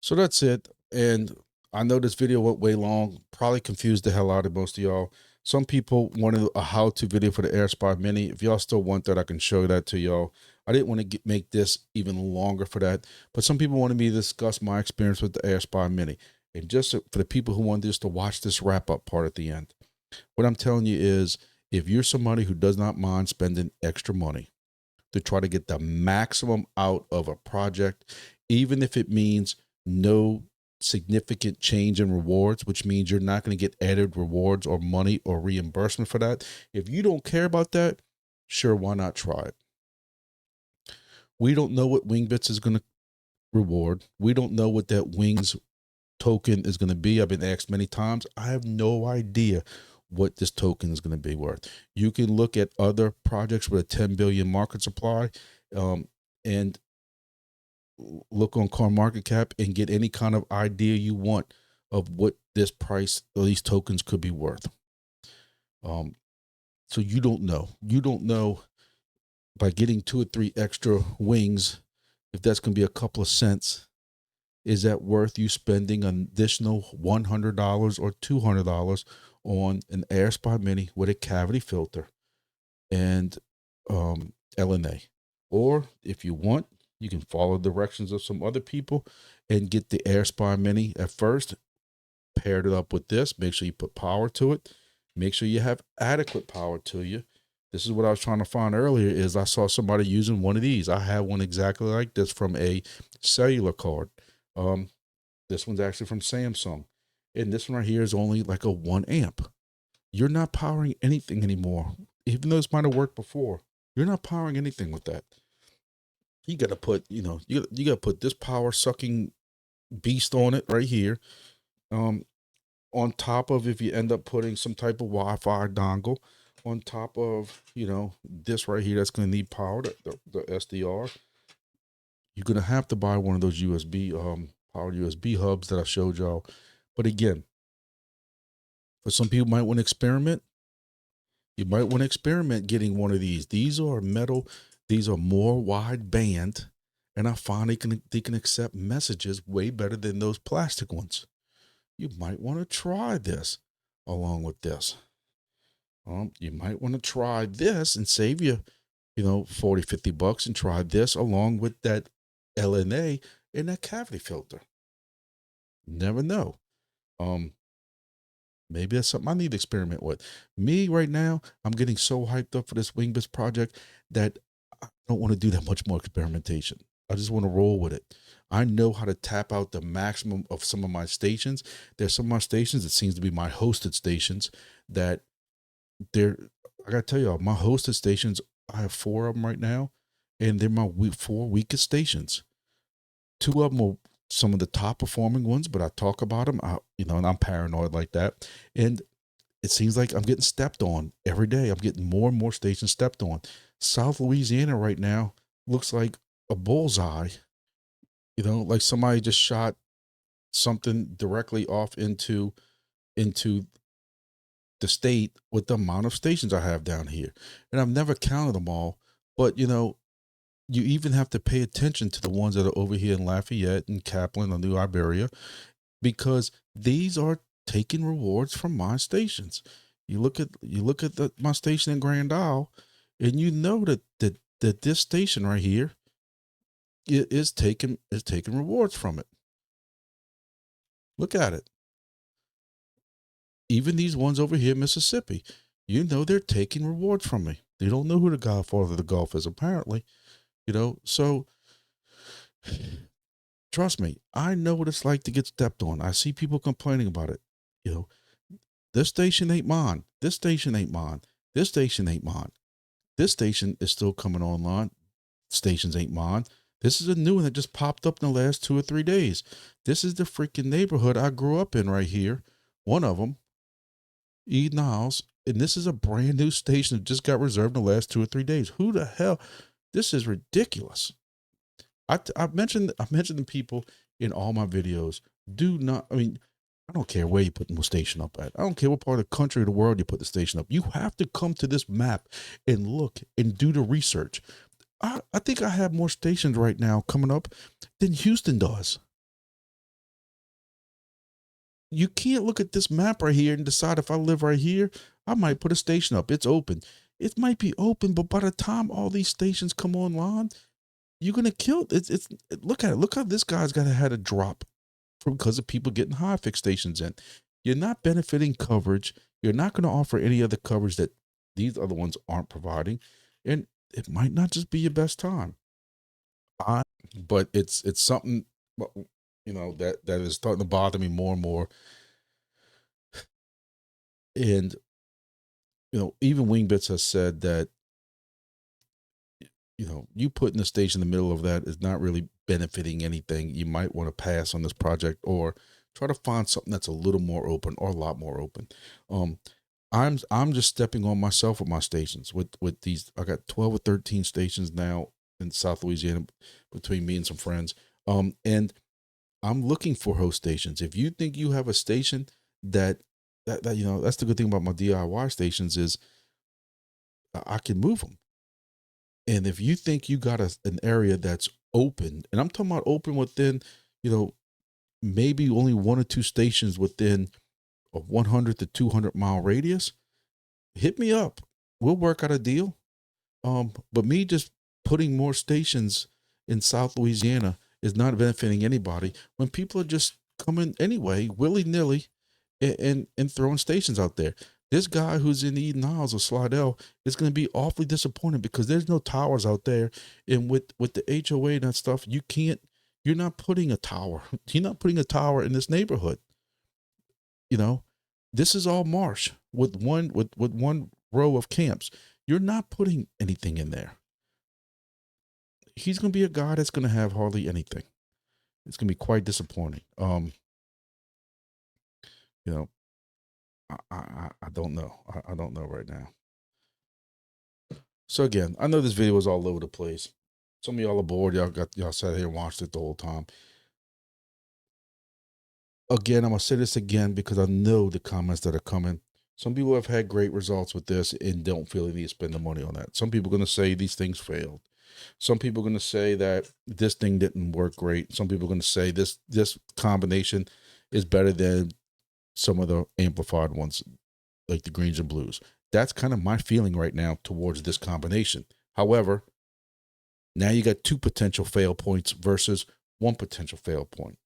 So that's it. And I know this video went way long, probably confused the hell out of most of y'all. Some people wanted a how-to video for the Airspy Mini. If y'all still want that, I can show that to y'all. I didn't want to make this even longer for that, but some people wanted me to discuss my experience with the Airspy Mini. And just for the people who want this to watch this wrap-up part at the end, what I'm telling you is, if you're somebody who does not mind spending extra money to try to get the maximum out of a project, even if it means no significant change in rewards, which means you're not going to get added rewards or money or reimbursement for that. If you don't care about that, sure, why not try it? We don't know what Wingbits is going to reward. We don't know what that Wings token is going to be. I've been asked many times. I have no idea what this token is going to be worth. You can look at other projects with a 10 billion market supply, and look on CoinMarketCap and get any kind of idea you want of what this price or these tokens could be worth. So you don't know. You don't know, by getting 2 or 3 extra wings, if that's going to be a couple of cents, is that worth you spending an additional $100 or $200 on an Airspy Mini with a cavity filter and LNA? Or if you want, you can follow directions of some other people and get the Airspy Mini at first, paired it up with this. Make sure you put power to it. Make sure you have adequate power to you. This is what I was trying to find earlier, is I saw somebody using one of these. I have one exactly like this from a cellular card. This one's actually from Samsung. And this one right here is only like a 1 amp. You're not powering anything anymore. Even though this might have worked before, you're not powering anything with that. You got to put, you got to put this power sucking beast on it right here. On top of, if you end up putting some type of Wi-Fi dongle on top of, this right here, that's going to need power, the SDR. You're going to have to buy one of those USB, powered USB hubs that I showed y'all. But again, for some people might want to experiment. You might want to experiment getting one of these. These are metal. These are more wide band, and I find they can accept messages way better than those plastic ones. You might want to try this along with this. You might want to try this and save you, 40, 50 bucks, and try this along with that LNA and that cavity filter. Never know. Maybe that's something I need to experiment with. Me right now, I'm getting so hyped up for this Wingbits project that I don't want to do that much more experimentation. I just want to roll with it. I know how to tap out the maximum of some of my stations. There's some of my stations that seems to be my hosted stations that I got to tell y'all, my hosted stations, I have 4 of them right now, and they're my 4 weakest stations. 2 of them are some of the top performing ones, but I talk about them, and I'm paranoid like that. And it seems like I'm getting stepped on every day. I'm getting more and more stations stepped on. South Louisiana right now looks like a bullseye, like somebody just shot something directly off into the state with the amount of stations I have down here. And I've never counted them all, but you even have to pay attention to the ones that are over here in Lafayette and Kaplan or New Iberia, because these are taking rewards from my stations. You look at my station in Grand Isle, and you know that this station right here is taking rewards from it. Look at it. Even these ones over here in Mississippi, you know they're taking rewards from me. They don't know who the godfather of the Gulf is, apparently. So trust me, I know what it's like to get stepped on. I see people complaining about it. This station ain't mine. This station ain't mine. This station ain't mine. This station is still coming online. Stations ain't mine. This is a new one that just popped up in the last 2 or 3 days. This is the freaking neighborhood I grew up in right here. One of them, Eden Isles, and this is a brand new station that just got reserved in the last 2 or 3 days. Who the hell? This is ridiculous. I've mentioned the people in all my videos. I don't care where you put the station up at. I don't care what part of the country or the world you put the station up. You have to come to this map and look and do the research. I think I have more stations right now coming up than Houston does. You can't look at this map right here and decide if I live right here, I might put a station up. It's open. It might be open, but by the time all these stations come online, you're gonna kill it. Look at it. Look how this guy's had a drop because of people getting Hyfix stations in. You're not benefiting coverage. You're not going to offer any other coverage that these other ones aren't providing, and it might not just be your best time. But it's something, that is starting to bother me more and more. And even Wingbits has said that you putting the station in the middle of that is not really benefiting anything. You might want to pass on this project or try to find something that's a little more open or a lot more open. I'm just stepping on myself with my stations with these. I got 12 or 13 stations now in South Louisiana between me and some friends. And I'm looking for host stations. If you think you have a station that that's the good thing about my DIY stations is I can move them. And if you think you got an area that's open, and I'm talking about open within, maybe only 1 or 2 stations within a 100 to 200 mile radius, hit me up. We'll work out a deal. But me just putting more stations in South Louisiana is not benefiting anybody when people are just coming anyway, willy-nilly, and throwing stations out there. This guy who's in Eden Isles or Slidell is going to be awfully disappointed because there's no towers out there. And with the HOA and that stuff, you're not putting a tower. You're not putting a tower in this neighborhood. This is all marsh with one row of camps. You're not putting anything in there. He's going to be a guy that's going to have hardly anything. It's going to be quite disappointing. I don't know. I don't know right now. So again, I know this video was all over the place. Some of y'all are bored. Y'all sat here and watched it the whole time. Again, I'm going to say this again because I know the comments that are coming. Some people have had great results with this and don't feel they need to spend the money on that. Some people are going to say these things failed. Some people are going to say that this thing didn't work great. Some people are going to say this combination is better than some of the amplified ones, like the greens and blues. That's kind of my feeling right now towards this combination. However, now you got 2 potential fail points versus 1 potential fail point.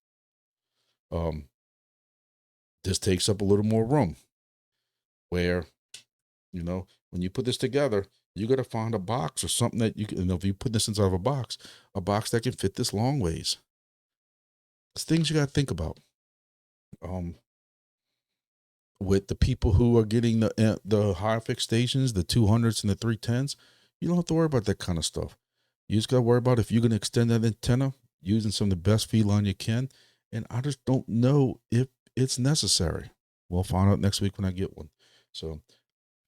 This takes up a little more room where, when you put this together, you got to find a box or something that you can, if you put this inside of a box that can fit this long ways. It's things you got to think about. With the people who are getting the Hyfix stations, the 200s and the 310s, you don't have to worry about that kind of stuff. You just got to worry about if you're going to extend that antenna using some of the best feed line you can. And I just don't know if it's necessary. We'll find out next week when I get one. So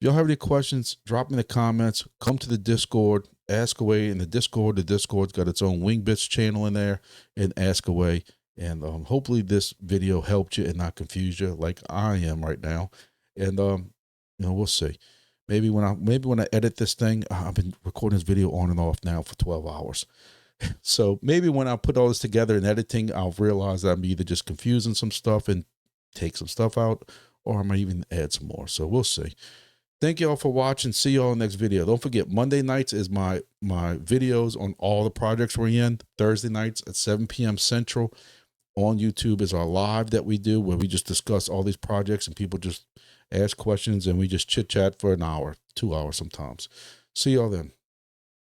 if y'all have any questions, drop me in the comments, come to the Discord, ask away in the Discord. The Discord's got its own Wingbits channel in there, and ask away. And hopefully this video helped you and not confused you like I am right now. And, we'll see. Maybe when I edit this thing, I've been recording this video on and off now for 12 hours. So maybe when I put all this together in editing, I'll realize that I'm either just confusing some stuff and take some stuff out, or I might even add some more. So we'll see. Thank y'all for watching. See y'all in the next video. Don't forget, Monday nights is my videos on all the projects we're in. Thursday nights at 7 p.m. Central on YouTube is our live that we do, where we just discuss all these projects and people just ask questions and we just chit chat for an hour, 2 hours sometimes. See y'all then.